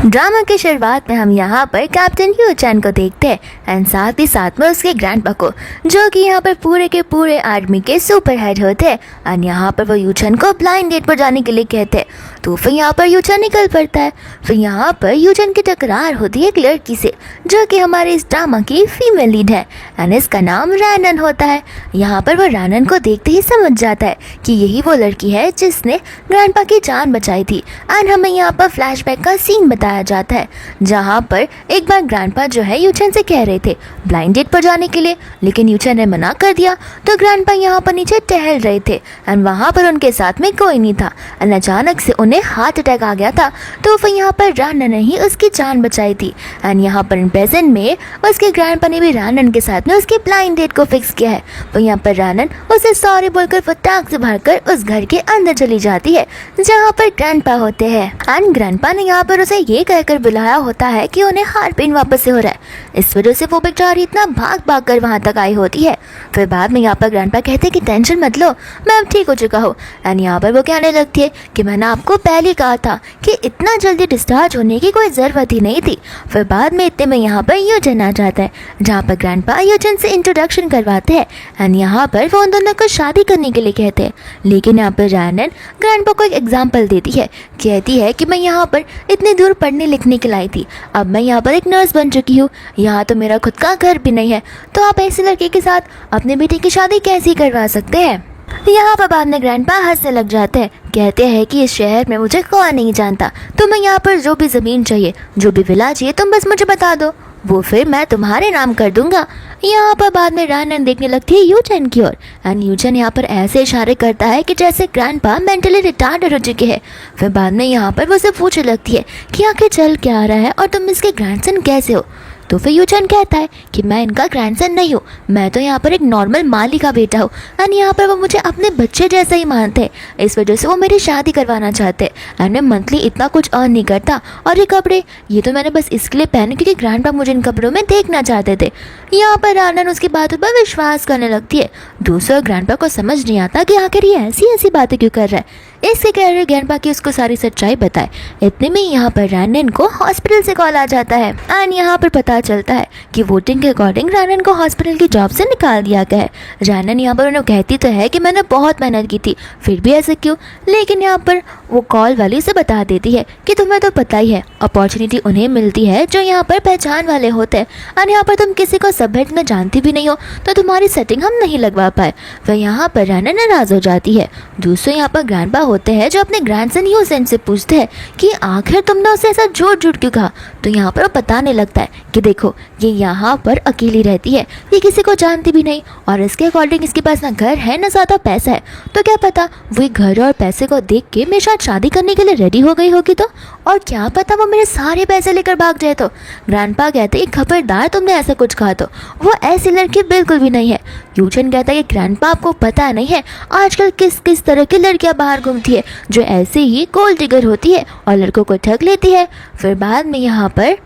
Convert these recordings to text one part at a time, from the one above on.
Drama की शुरुआत में हम यहाँ पर कैप्टन यू चैन को देखते हैं एंड साथ ही साथ में उसके ग्रैंडपा को, जो कि यहाँ पर पूरे के पूरे आर्मी के सुपर हेड होते हैं। एंड यहाँ पर वो यू चैन को ब्लाइंड डेट पर जाने के लिए कहते हैं। तो फिर यहाँ पर यू चैन निकल पड़ता है। फिर यहाँ पर यू चैन की टकरार होती है एक लड़की से, जो कि हमारे इस ड्रामा की फीमेल लीड है एंड इसका नाम रैनन होता है। यहाँ पर वो रैनन को देखते ही समझ जाता है कि यही वो लड़की है जिसने ग्रैंडपा की जान बचाई थी। एंड हमें यहाँ पर फ्लैशबैक का सीन बताया जाता है, जहाँ पर एक बार ग्रैंडपा जो है यू चैन से कह रहे थे ब्लाइंड डेट पर जाने के लिए, लेकिन यू चैन ने मना कर दिया। तो ग्रैंडपा यहाँ पर नीचे टहल रहे थे एंड वहाँ पर उनके साथ में कोई नहीं था एंड अचानक से उन्हें हार्ट अटैक आ गया था। तो फिर यहाँ पर रैनन ने ही उसकी जान बचाई थी। एंड यहाँ पर प्रेजेंट में उसके ग्रैंडपा ने भी रैनन के साथ में उसकी ब्लाइंड डेट को फिक्स किया है। तो यहाँ पर रैनन उसे सॉरी बोलकर फटाक से भरकर उस घर के अंदर चली जाती है जहाँ पर ग्रैंडपा होते हैं। एंड ग्रैंडपा ने यहाँ पर उसे ये कहकर बुलाया होता है कि उन्हें हार्ट पेन वापस से हो रहा है, इस वजह से वो बेचारी इतना भाग भाग कर वहाँ तक आई होती है। फिर बाद में यहाँ पर ग्रैंडपा कहते हैं कि टेंशन मत लो, मैं अब ठीक हो चुका हूँ। एंड यहाँ पर वो कहने लगती है कि मैंने आपको पहले कहा था कि इतना जल्दी डिस्चार्ज होने की कोई ज़रूरत ही नहीं थी। फिर बाद में इतने में यहाँ पर यूजन आ जाता है, जहाँ पर ग्रैंडपा यूजन से इंट्रोडक्शन करवाते हैं एंड यहाँ पर वो उन दोनों को शादी करने के लिए कहते हैं। लेकिन यहाँ पर रैनन ग्रैंडपा को एक एग्जाम्पल देती है, कहती है कि मैं यहाँ पर इतनी दूर पढ़ने लिखने के लिए आई थी, अब मैं यहाँ पर एक नर्स बन चुकी हूँ, यहाँ तो मेरा खुद का घर भी नहीं है, तो आप ऐसे लड़के के साथ अपने बेटे की शादी कैसे करवा सकते हैं। यहाँ पर बाद में ग्रैंडपा हंसने लग जाते हैं, कहते हैं कि इस शहर में मुझे कोई नहीं जानता, तुम्हें यहाँ पर जो भी ज़मीन चाहिए, जो भी विला चाहिए, तुम बस मुझे बता दो, वो फिर मैं तुम्हारे नाम कर दूंगा। यहाँ पर बाद में रैनन देखने लगती है यू चैन की ओर एंड यू चैन यहाँ पर ऐसे इशारे करता है कि जैसे ग्रैंडपा मेंटली रिटार्डेड हो चुके हैं। फिर बाद में यहाँ पर वो से पूछने लगती है कि आखिर चल क्या आ रहा है और तुम इसके ग्रैंडसन कैसे हो। तो फिर यू चैन कहता है कि मैं इनका ग्रैंडसन नहीं हूँ, मैं तो यहाँ पर एक नॉर्मल माली का बेटा हूँ एंड यहाँ पर वो मुझे अपने बच्चे जैसा ही मानते हैं, इस वजह से वो मेरी शादी करवाना चाहते हैं। एंड मैं मंथली इतना कुछ अर्न नहीं करता और ये कपड़े ये तो मैंने बस इसके लिए पहने क्योंकि ग्रैंडपा मुझे इन कपड़ों में देखना चाहते थे। यहाँ पर रैनन उसकी बातों पर विश्वास करने लगती है। दूसरा ग्रैंडपा को समझ नहीं आता कि आखिर ये ऐसी ऐसी बातें क्यों कर रहा है, इससे कह रहे ग्रैंडपा की उसको सारी सच्चाई बताए। इतने में यहाँ पर रैनन को हॉस्पिटल से कॉल आ जाता है एंड यहाँ पर पता चलता है कि वोटिंग के अकॉर्डिंग रैनन को हॉस्पिटल की जॉब से निकाल दिया गया है। रैनन यहाँ पर उन्हें कहती तो है कि मैंने बहुत मेहनत की थी, फिर भी ऐसे क्यों, लेकिन यहाँ पर वो कॉल वाली से बता देती है कि तुम्हें तो पता ही है अपॉर्चुनिटी उन्हें मिलती है जो यहाँ पर पहचान वाले होते हैं और यहाँ पर तुम किसी को सब्जेक्ट में जानती भी नहीं हो, तो तुम्हारी सेटिंग हम नहीं लगवा पाए। वह यहाँ पर रैनन नाराज़ हो जाती है। दूसरे यहाँ पर ग्रैंडपा होते हैं जो अपने ग्रैंडसन यूसेन से पूछते हैं कि आखिर तुमने उसे ऐसा झूठ क्यों कहा। तो यहाँ पर वो बताने लगता है कि देखो ये यहाँ पर अकेली रहती है, ये किसी को जानती भी नहीं और इसके अकॉर्डिंग इसके पास ना घर है ना ज़्यादा पैसा है, तो क्या पता वो घर और पैसे को देख के मेरे साथ शादी करने के लिए रेडी हो गई होगी, तो और क्या पता वो मेरे सारे पैसे लेकर भाग जाए। तो ग्रैंडपा कहते हैं खबरदार तुमने ऐसा कुछ कहा, तो वो ऐसी लड़की बिल्कुल भी नहीं है। यूचन कहता है कि ग्रैंडपा आपको पता नहीं है आजकल किस किस तरह की लड़कियां बाहर घूमती है जो ऐसे ही गोल्ड डिगर होती है और लड़कों को ठग लेती है। फिर बाद में यहाँ पर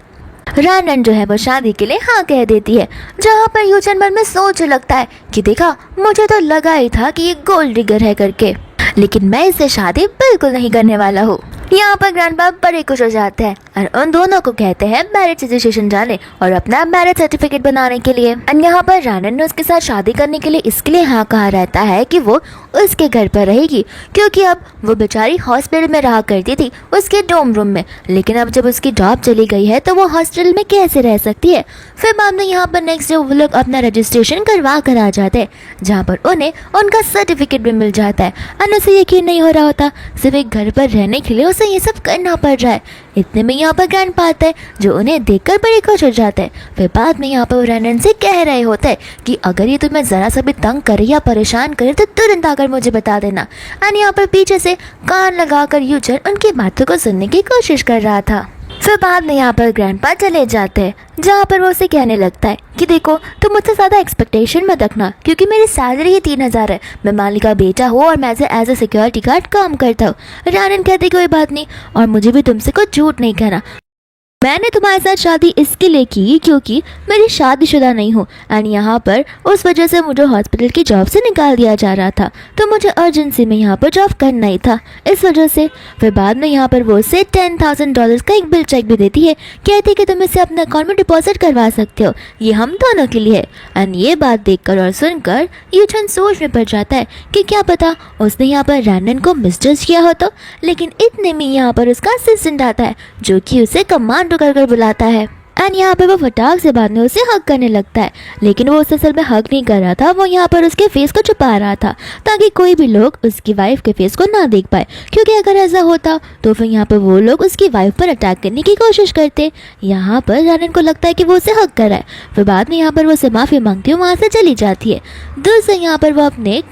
रैनन जो है वो शादी के लिए हाँ कह देती है, जहाँ पर यूचन मन में सोच लगता है कि देखा मुझे तो लगा ही था कि ये गोल्ड डिगर है करके, लेकिन मैं इससे शादी बिल्कुल नहीं करने वाला हूँ। यहाँ पर ग्रैंडपा बड़े खुश हो जाते हैं और उन दोनों को कहते हैं मैरिज रजिस्ट्रेशन जाने और अपना मैरिज सर्टिफिकेट बनाने के लिए। और यहाँ पर रैनन ने उसके साथ शादी करने के लिए इसके लिए हाँ कहा रहता है कि वो उसके घर पर रहेगी, क्योंकि अब वो बेचारी हॉस्पिटल में रहा करती थी उसके डोम रूम में, लेकिन अब जब उसकी जॉब चली गई है तो वो हॉस्पिटल में कैसे रह सकती है। फिर बाद में यहाँ पर नेक्स्ट डे वो लोग अपना रजिस्ट्रेशन करवा कर आ जाते हैं, जहाँ पर उन्हें उनका सर्टिफिकेट भी मिल जाता है और उसे यकीन नहीं हो रहा होता, सिर्फ एक घर पर रहने के लिए उसे ये सब करना पड़ रहा है। इतने में यहाँ पर ग्रैंडपा आता है जो उन्हें देखकर बड़े खुश हो जाता है। फिर बाद में यहाँ पर रैनन से कह रहे होते हैं कि अगर ये तुम्हें ज़रा सा भी तंग करे या परेशान करे तो तुरंत आकर मुझे बता देना। और यहाँ पर पीछे से कान लगाकर यूचन उनकी बातों को सुनने की कोशिश कर रहा था। फिर बाद में यहाँ पर ग्रैंडपा चले जाते हैं, जहाँ पर वो उसे कहने लगता है कि देखो तुम मुझसे ज़्यादा एक्सपेक्टेशन मत रखना, क्योंकि मेरी सैलरी ही 3000 है, मैं मालिक का बेटा हूँ और मैं एज ए सिक्योरिटी गार्ड काम करता हूँ। रैनन कहती कोई बात नहीं और मुझे भी तुमसे कुछ झूठ नहीं कहना। मैंने तुम्हारे साथ शादी इसके लिए की क्योंकि मेरी शादीशुदा नहीं हूँ एंड यहाँ पर उस वजह से मुझे हॉस्पिटल की जॉब से निकाल दिया जा रहा था, तो मुझे अर्जेंसी में यहाँ पर जॉब करना ही था, इस वजह से। फिर बाद में यहाँ पर वो उसे $10,000 का एक बिल चेक भी देती है, कहती है कि तुम इसे अपने अकाउंट में डिपॉजिट करवा सकते हो, ये हम दोनों के लिए है। एंड ये बात देखकर और सुनकर यूचन सोच में पड़ जाता है कि क्या पता उसने यहाँ पर रैंडन को मिसजज किया हो तो। लेकिन इतने में यहाँ पर उसका असिस्टेंट आता है जो कि उसे कमांडो कर बुलाता है एंड यहाँ पर वो फटाक से बाद में उसे हक करने लगता है, लेकिन वो उसे असल में हक नहीं कर रहा था, वो यहाँ पर उसके फेस को छुपा रहा था ताकि कोई भी लोग उसकी वाइफ के फेस को ना देख पाए, क्योंकि अगर ऐसा होता तो फिर यहाँ पर वो लोग उसकी वाइफ पर अटैक करने की कोशिश करते। यहाँ पर रैनन को लगता है कि वो उसे हक कर रहा है। फिर बाद में यहाँ पर वो उसे माफ़ी मांगती है, वहाँ से चली जाती है। दूर से यहाँ पर वो अपने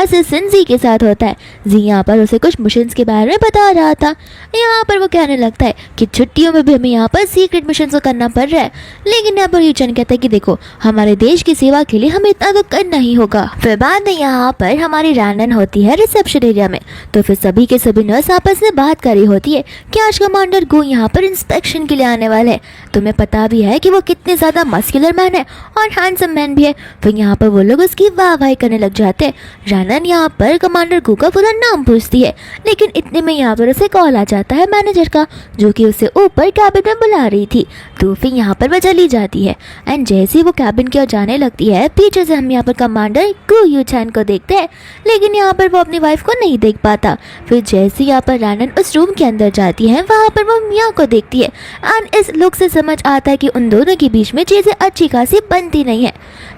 असिस्टेंट जी के साथ होता है। जी यहाँ पर उसे कुछ मिशंस के बारे में बता रहा था। यहाँ पर वो कहने लगता है कि छुट्टियों में भी हमें यहाँ पर सीक्रेट मिशन को करना पड़ रहा है, लेकिन यहाँ पर यूचन कहता है कि देखो हमारे देश की सेवा के लिए हमें इतना तो करना ही होगा। फिर बाद में यहाँ पर हमारी रैंडन होती है रिसेप्शन एरिया में, तो फिर सभी के सभी नर्स आपस में बात कर रही होती है कि आज कमांडर गू यहाँ पर इंस्पेक्शन के लिए आने वाले हैं। तुम्हें पता भी है कि वो कितने ज़्यादा मस्कुलर मैन है और हैंडसम मैन भी है। फिर यहाँ पर वो लोग उसकी वाहवाही करने लग जाते हैं। रैनन यहाँ पर कमांडर गू का पूरा नाम पूछती है, लेकिन इतने में यहाँ पर उसे कॉल आ जाता है मैनेजर का, जो कि उसे ऊपर कैबिन में बुला रही थी। तो फिर यहाँ पर वह चली जाती है एंड जैसे ही वो कैबिन की ओर जाने लगती है, पीछे से हम यहाँ पर कमांडर गू यूचैन को देखते हैं, लेकिन यहाँ पर वो अपनी वाइफ को नहीं देख पाता। फिर जैसे यहाँ पर रैनन उस रूम के अंदर जाती है, वहाँ पर वो मिया को देखती है एंड इस लुक से समझ आता है कि उन दोनों के बीच में चीज़ें अच्छी खासी बनती नहीं है।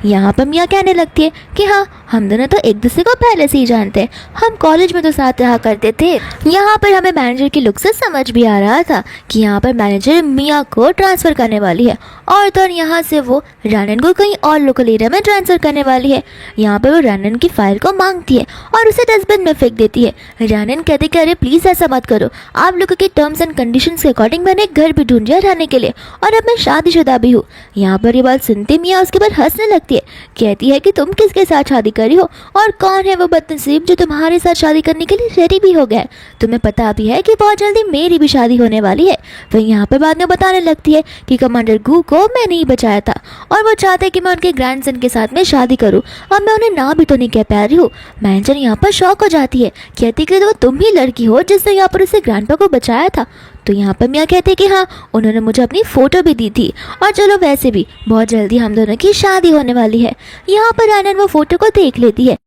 यहाँ पर मिया कहने लगती है कि हाँ, हम दोनों तो एक दूसरे को पहले से ही जानते हैं, हम कॉलेज में तो साथ रहा करते थे। यहाँ पर हमें मैनेजर की लुक से समझ भी आ रहा था कि यहाँ पर मैनेजर मिया को ट्रांसफ़र करने वाली है और तो यहाँ से वो रैनन को कहीं और लोकल एरिया में ट्रांसफ़र करने वाली है। यहाँ पर वो रैनन की फाइल को मांगती है और उसे डस्टबिन में फेंक देती है। रैनन कहते कि अरे प्लीज़ ऐसा मत करो, आप लोगों के टर्म्स एंड कंडीशंस के अकॉर्डिंग मैंने एक घर भी ढूंढ लिया रहने के लिए और अब मैं शादीशुदा भी हूँ। यहाँ पर ये बात सुनते मिया उसके बाद हंसने लगती है, कहती है कि तुम किसके साथ शादी करी हो और कौन है वो बदनसीब जो तुम्हारे साथ शादी करने के लिए रेडी भी हो गया है। तुम्हें पता भी है कि बहुत जल्दी मेरी भी शादी होने वाली है। फिर यहाँ पर बाद में बताने लगती है कि कमांडर गू को मैंने ही बचाया था और वो चाहते हैं कि मैं उनके ग्रैंडसन के साथ में शादी करूँ और मैं उन्हें ना भी तो नहीं कह पा रही हूँ। मैनेजर यहाँ पर शॉक हो जाती है, कहती कि तुम ही लड़की हो जिसने यहाँ पर उसे ग्रैंडपा को बचाया था। तो यहाँ पर मियाँ कहते कि हाँ, उन्होंने मुझे अपनी फ़ोटो भी दी थी और चलो वैसे भी बहुत जल्दी हम दोनों की शादी होने वाली है। यहाँ पर रैनन वो फ़ोटो को देख लेती है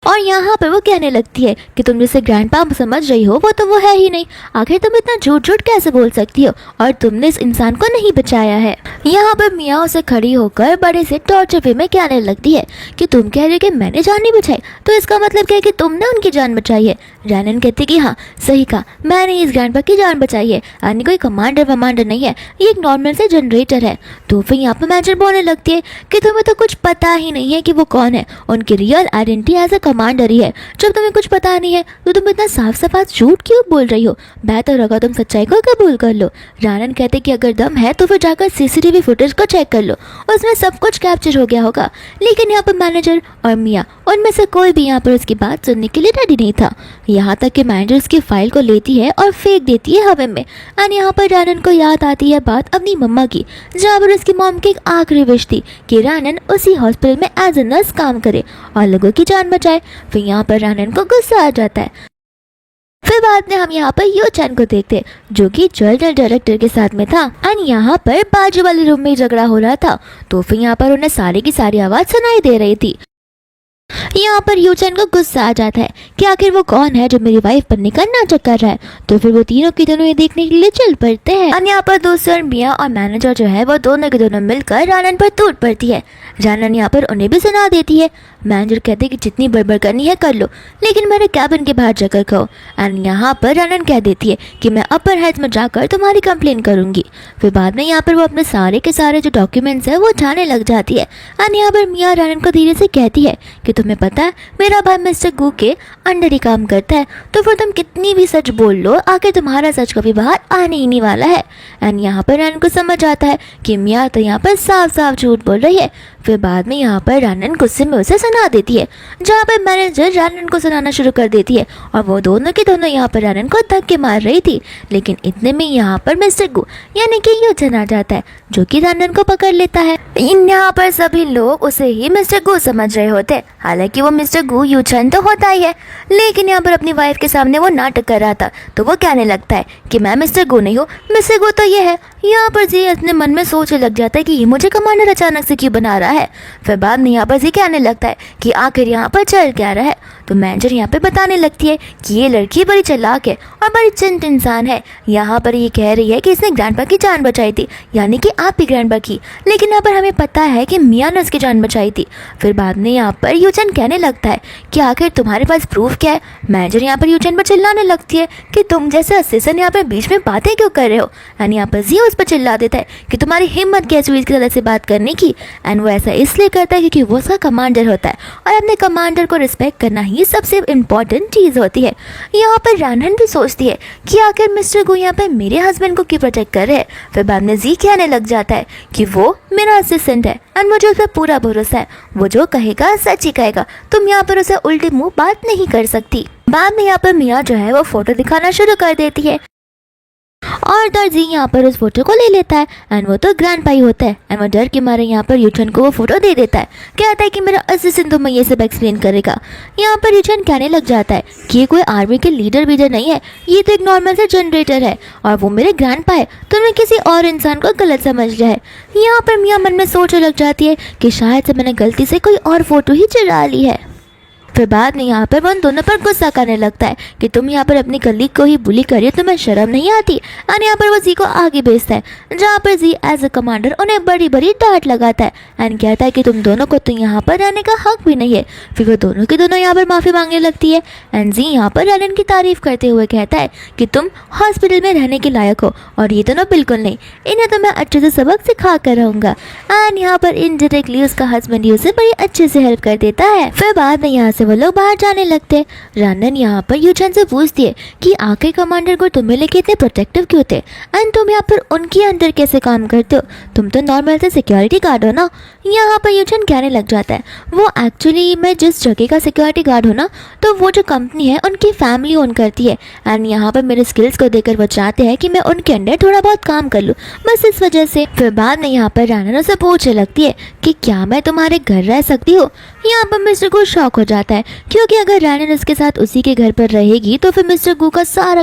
और यहाँ पर वो कहने लगती है कि तुम जिसे ग्रैंडपा समझ रही हो वो तो वो है ही नहीं, आखिर तुम इतना झूठ झूठ कैसे बोल सकती हो और तुमने इस इंसान को नहीं बचाया है। यहाँ पर मियाँ उसे खड़ी होकर बड़े से टॉर्चर वे में कहने लगती है कि तुम कह रहे हो कि मैंने जान नहीं बचाई, तो इसका मतलब क्या है कि तुमने उनकी जान बचाई है। रैनन कहती कि हाँ सही कहा, मैंने इस ग्रैंडपा की जान बचाई है, यानी कोई कमांडर वमांडर नहीं है, ये एक नॉर्मल से जनरेटर है। तो फिर यहाँ पर मैनेजर बोलने लगती है कि तुम्हें तो कुछ पता ही नहीं है कि वो कौन है, उनकी real identity as a commander ही है। जब तुम्हें कुछ पता नहीं है तो तुम इतना साफ साफ झूठ क्यों बोल रही हो, बेहतर होगा तुम सच्चाई को कबूल कर लो। रैनन कहते कि अगर दम है तो फिर जाकर सीसीटीवी फुटेज को चेक कर लो, उसमें सब कुछ कैप्चर हो गया होगा। लेकिन यहाँ पर मैनेजर और मियाँ उनमें से कोई भी यहाँ पर उसकी बात सुनने के लिए रेडी नहीं था। यहाँ तक कि मैनेजर उसकी फाइल को लेती है और फेंक देती है हवा में। एंड यहाँ पर रैनन को याद आती है बात अपनी मम्मा की, जहाँ पर उसकी मॉम की एक आखिरी विश थी कि रैनन उसी हॉस्पिटल में एज ए नर्स काम करे और लोगों की जान बचाए। फिर यहाँ पर रैनन को गुस्सा आ जाता है। फिर बाद में हम यहाँ पर यूचैन को देखते जो कि जनरल डायरेक्टर के साथ में था एंड यहाँ पर बाजू वाले रूम में झगड़ा हो रहा था। तो फिर यहाँ पर उन्हें सारी की सारी आवाज़ सुनाई दे रही थी। यहाँ पर यूचैन को गुस्सा आ जाता है कि आखिर वो कौन है जो मेरी वाइफ बनने का नाटक कर रहा है। तो फिर वो तीनों की दोनों ये देखने के लिए चल पड़ते हैं। और यहाँ पर दूसरे मियाँ और मैनेजर जो है वो दोनों के दोनों मिलकर रैनन पर टूट पड़ती है। रैनन यहाँ पर उन्हें भी सुना देती है। मैनेजर कहते हैं कि जितनी बड़बड़ करनी है कर लो, लेकिन मेरे कैबिन के बाहर जाकर कहो। एंड यहाँ पर रैनन कह देती है कि मैं अपर हेड में जाकर तुम्हारी कंप्लेन करूंगी। फिर बाद में यहाँ पर वो अपने सारे के सारे जो डॉक्यूमेंट्स है वो उठाने लग जाती है। एंड यहाँ पर मियाँ रैनन को धीरे से कहती है कि तुम्हें पता है मेरा भाई मिस्टर गू के अंडर ही काम करता है, तो फिर तुम कितनी भी सच बोल लो आखिर तुम्हारा सच कभी बाहर आने ही नहीं वाला है। एंड यहाँ पर रैनन को समझ आता है कि मियाँ तो यहाँ पर साफ साफ झूठ बोल रही है। फिर बाद में यहाँ पर रानन गुस्से में उसे सुना देती है, जहाँ पर मैनेजर रानन को सुनाना शुरू कर देती है और वो दोनों के दोनों यहाँ पर रानन को धक्के मार रही थी। लेकिन इतने में यहाँ पर मिस्टर गु यानी कि यूचन आ जाता है, जो कि रानन को पकड़ लेता है। यहाँ पर सभी लोग उसे ही मिस्टर गु समझ रहे होते, हालांकि वो मिस्टर गु यूचन तो होता ही है, लेकिन यहाँ पर अपनी वाइफ के सामने वो नाटक कर रहा था, तो वो कहने लगता है कि मैं मिस्टर गु नहीं हूँ, मिस्टर गु तो ये है। यहाँ पर जी अपने मन में सोचने लग जाता है कि ये मुझे कमांडर अचानक से क्यों बना रहा है। फिर बाद में यहाँ पर जी कहने लगता है कि आखिर यहाँ पर चल क्या रहा है। तो मैनेजर यहाँ पे बताने लगती है कि ये लड़की बड़ी चालाक है और बड़ी चिंत इंसान है। यहाँ पर ये कह रही है कि इसने ग्रैंडपा की जान बचाई थी, यानी कि आप ही ग्रैंडपा की, लेकिन यहाँ पर हमें पता है कि मिया ने उसकी जान बचाई थी। फिर बाद में यहाँ पर यूचन कहने लगता है कि आखिर तुम्हारे पास प्रूफ क्या है। मैनेजर यहाँ पर यूचन पर चिल्लाने लगती है कि तुम जैसे असिस्टेंट यहाँ पर बीच में बातें क्यों कर रहे हो। एंड यहाँ पर जी उस पर चिल्ला देता है कि तुम्हारी हिम्मत कैसे हुई इसकी तरह से बात करने की। एंड वो ऐसा इसलिए करता है क्योंकि वो उसका कमांडर होता है और अपने कमांडर को रिस्पेक्ट करना ही सबसे इम्पोर्टेंट चीज़ होती है। यहाँ पर रानन भी सोचती है कि आखिर मिस्टर गु यहाँ पर मेरे हस्बैंड को क्यों प्रोटेक्ट कर रहे हैं। फिर बाद में जी कहने लग जाता है कि वो मेरा असिस्टेंट है और मुझे उस पर पूरा भरोसा है, वो जो कहेगा सच ही कहेगा, तुम यहाँ पर उसे उल्टे मुंह बात नहीं कर सकती। बाद में यहाँ पर मिया जो है वो फोटो दिखाना शुरू कर देती है और दर्जी यहाँ पर उस फोटो को ले लेता है। एंड वो तो ग्रैंडपा ही होता है। एंड वो डर के मारे यहाँ पर यूचन को वो फोटो दे देता है, कहता है कि मेरा असिस्टेंट तुम्हें ये सब एक्सप्लेन करेगा। यहाँ पर यूचन कहने लग जाता है कि ये कोई आर्मी के लीडर वीडर नहीं है, ये तो एक नॉर्मल सा जनरेटर है और वो मेरे ग्रैंडपा है, तुमने किसी और इंसान को गलत समझ लिया है। यहाँ पर मियाँ मन में सोचने लग जाती है कि शायद से मैंने गलती से कोई और फोटो ही चुरा ली है। फिर बाद में यहाँ पर वो उन दोनों पर गुस्सा करने लगता है कि तुम यहाँ पर अपनी कलीग को ही बुली करिए, तुम्हें शर्म नहीं आती। और यहाँ पर वो जी को आगे भेजता है, जहाँ पर जी एज अ कमांडर उन्हें बड़ी बड़ी डांट लगाता है एंड कहता है कि तुम दोनों को तो यहाँ पर रहने का हक भी नहीं है। फिर वो दोनों के दोनों यहाँ पर माफ़ी मांगने लगती है एंड जी यहाँ पर रनन की तारीफ करते हुए कहता है कि तुम हॉस्पिटल में रहने के लायक हो और ये दोनों बिल्कुल नहीं, इन्हें तो मैं अच्छे से सबक सिखा कर रहूँगा। एंड यहाँ पर इनडायरेक्टली उसका हस्बैंड उसे बड़ी अच्छे से हेल्प कर देता है। फिर बाद में यहाँ से वो लोग बाहर जाने लगते हैं। रानन यहाँ पर यूचन से पूछती है कि आखिर कमांडर को तुम्हें लेके इतने प्रोटेक्टिव क्यों थे एंड तुम यहाँ पर उनके अंदर कैसे काम करते हो, तुम तो नॉर्मल से सिक्योरिटी गार्ड हो ना। यहाँ पर यूचन कहने लग जाता है वो एक्चुअली मैं जिस जगह का सिक्योरिटी गार्ड हूँ ना, तो वो जो कंपनी है उनकी फैमिली ओन करती है एंड यहाँ पर मेरे स्किल्स को देखकर वो चाहते हैं कि मैं उनके अंडर थोड़ा बहुत काम कर लूँ, बस इस वजह से। फिर बाद में यहाँ पर रानन से पूछने लगती है कि क्या मैं तुम्हारे घर रह सकती हूँ। यहाँ पर मिस्टर गु शॉक हो जाता है क्योंकि अगर रानन उसके साथ उसी के घर पर रहेगी तो फिर मिस्टर गु का सारा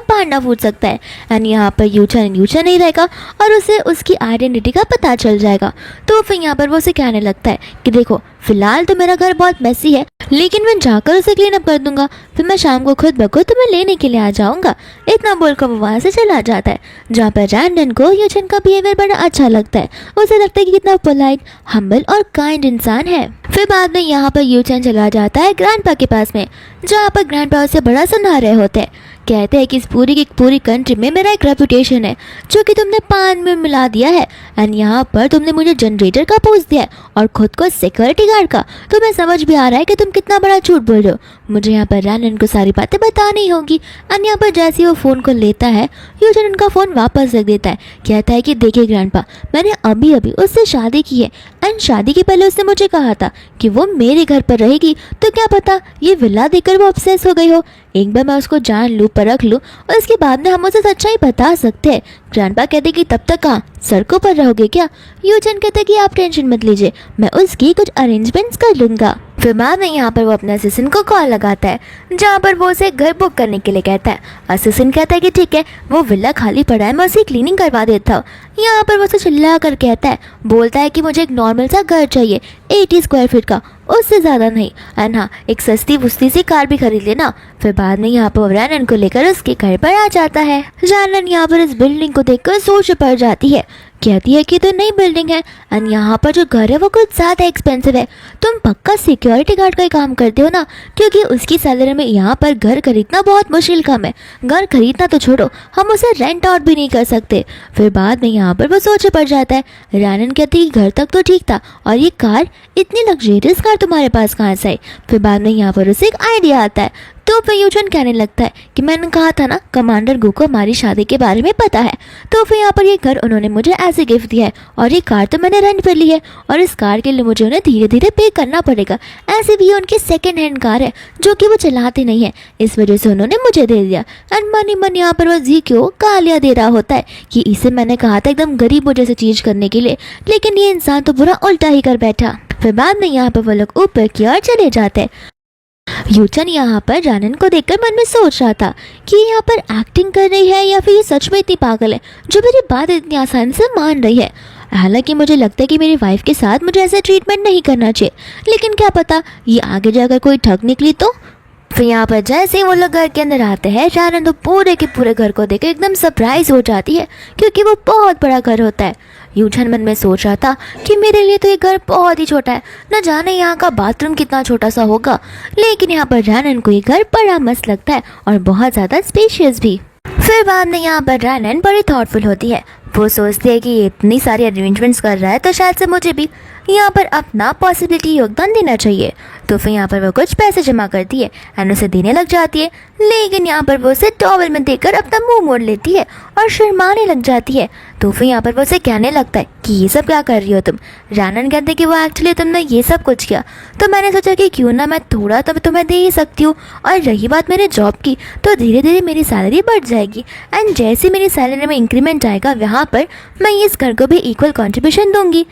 भांडा फूट सकता है एंड यहाँ पर यूचन नहीं रहेगा और उसे उसकी आइडेंटिटी का पता चल जाएगा। तो फिर यहाँ पर वो उसे कहने लगता है कि देखो फिलहाल तो मेरा घर बहुत मैसी है, लेकिन मैं जाकर उसे क्लीन अप कर दूंगा, फिर मैं शाम को खुद ब खुद तुम्हें लेने के लिए आ जाऊंगा। इतना बोलकर वो वहाँ से चला जाता है, जहाँ पर रैंडन को यूचन का बिहेवियर बड़ा अच्छा लगता है। उसे लगता है कि कितना पोलाइट, हम्बल और काइंड इंसान है। फिर बाद में यहाँ पर यूचन चला जाता है ग्रैंडपा के पास में, जहाँ पर ग्रैंडपा उसे बड़ा सुना रहे होते हैं। कहते हैं कि इस पूरी कंट्री में मेरा एक रेपुटेशन है जो कि तुमने पान में मिला दिया है एंड यहाँ पर तुमने मुझे जनरेटर का पोस्ट दिया है और खुद को सिक्योरिटी गार्ड का। तुम्हें समझ भी आ रहा है कि तुम कितना बड़ा झूठ बोल रहे हो। मुझे यहाँ पर रैनन को सारी बातें बतानी होगी। एंड यहाँ पर जैसे ही वो फ़ोन को लेता है, यूजन उनका फ़ोन वापस रख देता है। कहता है कि देखिए ग्रैंडपा, मैंने अभी उससे शादी की है एंड शादी के पहले उसने मुझे कहा था कि वो मेरे घर पर रहेगी, तो क्या पता ये विला देखकर वो ऑब्सेस हो गई हो। एक बार मैं उसको जान लूँ, परख लूँ और उसके बाद में हम उसे सच्चाई बता सकते हैं। ग्रैंडपा कहते कि तब तक कहाँ सड़कों पर रहोगे क्या। यूजन कहते कि आप टेंशन मत लीजिए, मैं उसकी कुछ अरेंजमेंट्स कर लूँगा। फिर बाद में यहाँ पर वो अपने असिस्टेंट को कॉल लगाता है, जहाँ पर वो उसे घर बुक करने के लिए कहता है। असिस्टेंट कहता है कि ठीक है, वो विला खाली पड़ा है, मैं उसे क्लीनिंग करवा देता हूँ। यहाँ पर वो उसे चिल्ला कर कहता है, बोलता है कि मुझे एक नॉर्मल सा घर चाहिए 80 स्क्वायर फीट का, उससे ज़्यादा नहीं। एंड हाँ, एक सस्ती बुस्ती सी कार भी खरीद लेना। फिर बाद में यहाँ पर रैनन को लेकर उसके घर पर आ जाता है। रैनन यहाँ पर इस बिल्डिंग को देखकर सोच पड़ जाती है, कहती है कि तो नई बिल्डिंग है एंड यहाँ पर जो घर है वो कुछ ज़्यादा एक्सपेंसिव है। तुम पक्का सिक्योरिटी गार्ड का ही काम करते हो ना, क्योंकि उसकी सैलरी में यहाँ पर घर खरीदना बहुत मुश्किल काम है। घर खरीदना तो छोड़ो, हम उसे रेंट आउट भी नहीं कर सकते। फिर बाद में यहाँ पर वो सोचे पड़ जाता है। रैनन कहती है घर तक तो ठीक था, और ये कार, इतनी लग्जरियस कार तुम्हारे पास कहाँ से आई। फिर बाद में यहाँ पर उसे एक आइडिया आता है। तो फिर यूजन कहने लगता है कि मैंने कहा था ना कमांडर गु को हमारी शादी के बारे में पता है, तो फिर यहाँ पर ये घर उन्होंने मुझे ऐसे गिफ्ट दिया है और ये कार तो मैंने रेंट पर ली है और इस कार के लिए मुझे उन्हें धीरे धीरे पे करना पड़ेगा। ऐसे भी ये उनकी सेकेंड हैंड कार है जो कि वो चलाते नहीं है, इस वजह से उन्होंने मुझे दे दिया। एंड मनी मन यहाँ पर वो जी क्यों गालियाँ दे रहा होता है कि इसे मैंने कहा था एकदम गरीबों जैसे चीज करने के लिए, लेकिन ये इंसान तो पूरा उल्टा ही कर बैठा। फिर बाद में यहाँ पर वो लोग ऊपर की ओर चले जाते हैं। यूचन यहाँ पर रानन को देखकर मन में सोच रहा था कि ये यहाँ पर एक्टिंग कर रही है या फिर ये सच में इतनी पागल है जो मेरी बात इतनी आसानी से मान रही है। हालांकि मुझे लगता है कि मेरी वाइफ के साथ मुझे ऐसा ट्रीटमेंट नहीं करना चाहिए, लेकिन क्या पता ये आगे जाकर कोई ठग निकली तो। फिर यहाँ पर जैसे ही वो लोग घर के अंदर आते हैं, रानन तो पूरे के पूरे घर को देखकर एकदम सरप्राइज हो जाती है क्योंकि वो बहुत बड़ा घर होता है। यूचन मन में सोच रहा था कि मेरे लिए तो ये घर बहुत ही छोटा है, न जाने यहाँ का बाथरूम कितना छोटा सा होगा, लेकिन यहाँ पर रानन को ये घर बड़ा मस्त लगता है और बहुत ज़्यादा स्पेशियस भी। फिर बाद में यहाँ पर रानन बड़ी थॉटफुल होती है। वो सोचती है कि ये इतनी सारी अरेंजमेंट्स कर रहा है तो शायद से मुझे भी यहाँ पर अपना पॉसिबिलिटी योगदान देना चाहिए। तो फिर यहाँ पर वो कुछ पैसे जमा करती है एंड उसे देने लग जाती है, लेकिन यहाँ पर वो उसे टॉवल में देकर अपना मुंह मोड़ लेती है और शर्माने लग जाती है। तो फिर यहाँ पर वो उसे कहने लगता है कि ये सब क्या कर रही हो तुम। रानन कहते हैं कि वो एक्चुअली तुमने ये सब कुछ किया तो मैंने सोचा कि क्यों ना मैं थोड़ा तो तुम्हें दे ही सकती हूँ, और रही बात मेरे जॉब की तो धीरे धीरे मेरी सैलरी बढ़ जाएगी एंड जैसे मेरी सैलरी में इंक्रीमेंट आएगा वहाँ पर मैं इस घर को भी इक्वल कॉन्ट्रीब्यूशन दूंगी।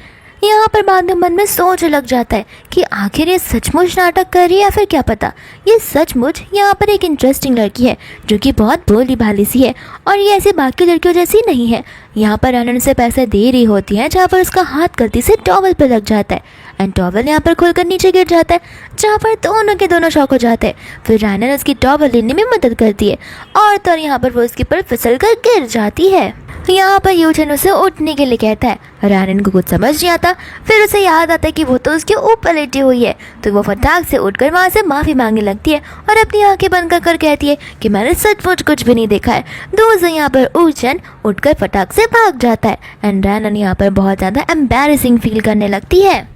यहाँ पर बाद में मन में सोच लग जाता है कि आखिर ये सचमुच नाटक कर रही है या फिर क्या पता ये सचमुच यहाँ पर एक इंटरेस्टिंग लड़की है जो कि बहुत भोली भाली सी है और ये ऐसी बाकी लड़कियों जैसी नहीं है। यहाँ पर रानन से पैसे दे रही होती है जहाँ पर उसका हाथ गलती से टॉवल पर लग जाता है एंड टॉवल यहाँ पर खुलकर नीचे गिर जाता है जहाँ पर दोनों के दोनों शॉक हो जाते हैं। फिर रानन उसकी टॉवल लेने में मदद करती है और तो यहाँ पर वो उसके ऊपर फिसल कर गिर जाती है। यहाँ पर यूचन उसे उठने के लिए कहता है। रानन को कुछ समझ नहीं आता, फिर उसे याद आता है कि वो तो उसके ऊपर लेटी हुई है, तो वो फटाक से उठकर वहाँ से माफ़ी मांगने लगती है और अपनी आंखें बंद कर कहती है कि मैंने सचमुच कुछ भी नहीं देखा है। दूसरे यहाँ पर यूचन उठकर फटाक से भाग जाता है एंड रानन यहाँ पर बहुत ज़्यादा एम्बैरेसिंग फील करने लगती है।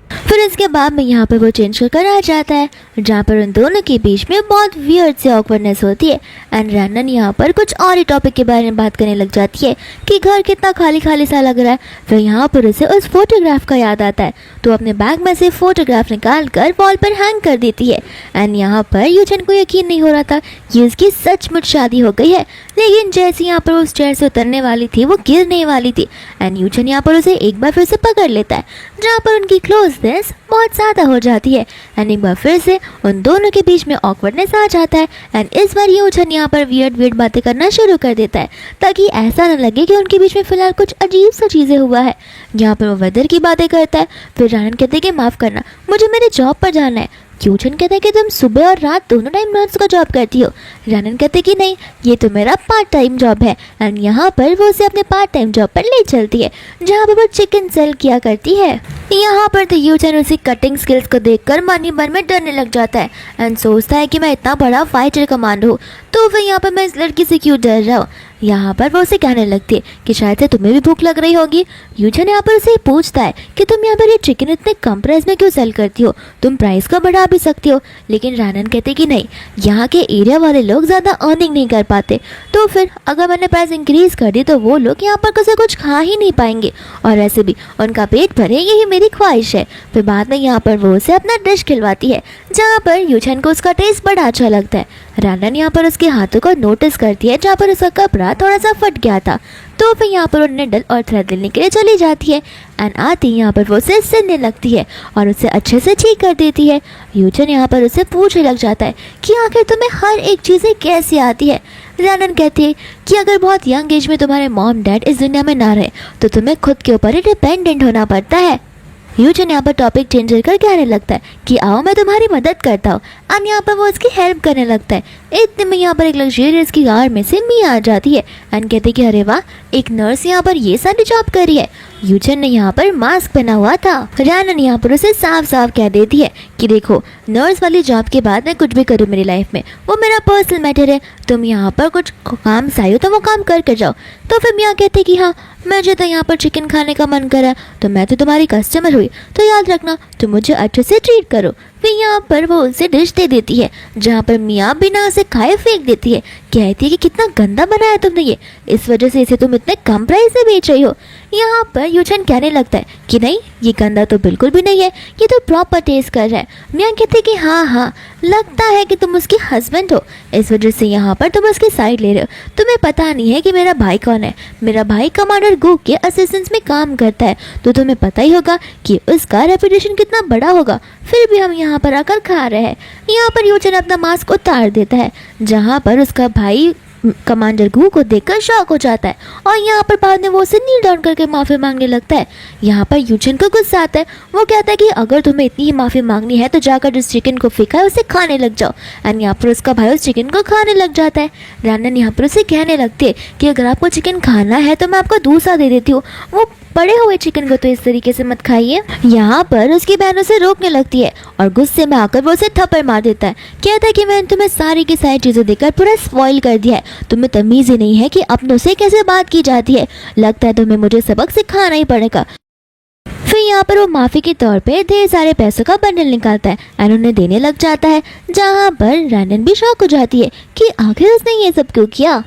फिर इसके बाद में यहाँ पर वो चेंज कर आ जाता है जहाँ पर उन दोनों के बीच में बहुत वियर्ड से ऑकवर्डनेस होती है एंड रानन यहाँ पर कुछ और ही टॉपिक के बारे में बात करने लग जाती है कि घर कितना खाली खाली सा लग रहा है। फिर यहाँ पर उसे उस फोटोग्राफ का याद आता है तो अपने बैग में से फोटोग्राफ निकाल कर वॉल पर हैंग कर देती है एंड यहाँ पर यूचन को यकीन नहीं हो रहा था कि उसकी सचमुच शादी हो गई है, लेकिन जैसे यहाँ पर उस चेयर से उतरने वाली थी वो गिरने वाली थी एंड यूचन यहाँ पर उसे एक बार फिर से पकड़ लेता है जहाँ पर उनकी क्लोजनेस बहुत ज़्यादा हो जाती है एंड एक बार फिर से उन दोनों के बीच में ऑकवर्डनेस आ जाता है एंड इस बार यूचन यहाँ पर वियर्ड बातें करना शुरू कर देता है ताकि ऐसा न लगे कि उनके बीच में फिलहाल कुछ अजीब सा चीज़ें हुआ है। यहाँ पर वो वेदर की बातें करता है। फिर रानन कहते हैं कि माफ़ करना मुझे मेरे जॉब पर जाना है। यूचन कहता है कि तुम सुबह और रात दोनों टाइम नर्स का जॉब करती हो। रानन कहते कि नहीं ये तो मेरा पार्ट टाइम जॉब है एंड यहाँ पर वो उसे अपने पार्ट टाइम जॉब पर ले चलती है जहाँ पर वो चिकन सेल किया करती है। यहाँ पर तो यूचन उसी कटिंग स्किल्स को देखकर मन ही मन में डरने लग जाता है एंड सोचता है कि मैं इतना बड़ा फाइटर कमांडो हूँ तो फिर यहाँ पर मैं इस लड़की से क्यों डर रहा हूँ। यहाँ पर वो उसे कहने लगती है कि शायद से तुम्हें भी भूख लग रही होगी। यूचन यहाँ पर उसे पूछता है कि तुम यहाँ पर ये चिकन इतने कम प्राइस में क्यों सेल करती हो, तुम प्राइस को बढ़ा भी सकती हो। लेकिन रानन कहते कि नहीं यहाँ के एरिया वाले लोग ज़्यादा अर्निंग नहीं कर पाते, तो फिर अगर मैंने प्राइस इंक्रीज कर दी तो वो लोग यहाँ पर कैसे कुछ खा ही नहीं पाएंगे और ऐसे भी उनका पेट भरे यही मेरी ख्वाहिश है। फिर बाद में यहाँ पर वो उसे अपना डिश खिलवाती है जहाँ पर यूचन को उसका टेस्ट बड़ा अच्छा लगता है। रानन यहाँ पर उसके हाथों को नोटिस करती है जहाँ पर उसका कपड़ा थोड़ा सा फट गया था, तो फिर यहाँ पर वो निडल और थ्रेड लेने के लिए चली जाती है एंड आती यहाँ पर वो उसे सिलने लगती है और उसे अच्छे से ठीक कर देती है। यूचन यहाँ पर उसे पूछने लग जाता है कि आखिर तुम्हें हर एक चीज़ें कैसे आती है। रानन कहती है कि अगर बहुत यंग एज में तुम्हारे मॉम डैड इस दुनिया में ना रहे तो तुम्हें खुद के ऊपर ही डिपेंडेंट होना पड़ता है। यूचन यहाँ पर टॉपिक चेंज कर कहने लगता है कि आओ मैं तुम्हारी मदद करता हूँ और यहाँ पर वो उसकी हेल्प करने लगता है। इतने में यहाँ पर एक लग्जरियस की कार में से मिया आ जाती है एंड कहती कि अरे वाह एक नर्स यहाँ पर ये सारी जॉब कर रही है। यूचन ने यहाँ पर मास्क पहना हुआ था। रानन यहाँ पर उसे साफ साफ कह देती है कि देखो नर्स वाली जॉब के बाद मैं कुछ भी करूँ मेरी लाइफ में वो मेरा पर्सनल मैटर है, तुम यहाँ पर कुछ काम से आई हो तो वो काम कर जाओ। तो फिर मियाँ कहते कि हाँ मुझे तो यहाँ पर चिकन खाने का मन करा तो मैं तो तुम्हारी कस्टमर हुई तो याद रखना तुम मुझे अच्छे से ट्रीट करो। फिर यहाँ पर वो उसे डिश दे देती है जहाँ पर मियाँ बिना उसे खाए फेंक देती है कहती है कि कितना गंदा बनाया तुमने ये, इस वजह से इसे तुम इतने कम प्राइस में बेच रही हो। यहाँ पर यूचन कहने लगता है कि नहीं, ये गंदा तो बिल्कुल भी नहीं है, ये तो प्रॉपर टेस्ट कर रहा है। मियाँ कहते कि हाँ, लगता है कि तुम उसकी हस्बैंड हो, इस वजह से यहाँ पर तुम उसकी साइड ले रहे हो। तुम्हें पता नहीं है कि मेरा भाई कौन है। मेरा भाई कमांडर गू के असिस्टेंस में काम करता है, तो तुम्हें पता ही होगा कि उसका रेपुटेशन कितना बड़ा होगा। फिर भी हम यहाँ पर आकर खा रहे हैं। यहाँ पर यूचन अपना मास्क उतार देता है, जहाँ पर उसका भाई कमांडर गू को देखकर शॉक हो जाता है और यहाँ पर बाद में वो उसे नील डाउन करके माफ़ी मांगने लगता है। यहाँ पर यूचन को गुस्सा आता है। वो कहता है कि अगर तुम्हें इतनी ही माफ़ी मांगनी है तो जाकर जिस चिकन को फेंका है उसे खाने लग जाओ। एंड यहाँ पर उसका भाई उस चिकन को खाने लग जाता है। रैनन यहाँ पर उसे कहने लगती है कि अगर आपको चिकन खाना है तो मैं आपको दूसरा दे देती हूँ, वो पड़े हुए चिकन को तो इस तरीके से मत खाइए। यहाँ पर उसकी बहन उसे रोकने लगती है और गुस्से में आकर वो उसे थप्पड़ मार देता है। कहता है कि मैंने तुम्हें सारी की सारी चीज़ें देकर पूरा स्पॉइल कर दिया है, तुम्हें तमीज़ ही नहीं है कि अपनों से कैसे बात की जाती है, लगता है तुम्हें मुझे सबक सिखाना ही पड़ेगा। फिर यहाँ पर वो माफ़ी के तौर पे ढेर सारे पैसों का बंडल निकालता है एंड उन्हें देने लग जाता है, जहाँ पर रैनन भी शॉक हो जाती है कि आखिर उसने ये सब क्यों किया।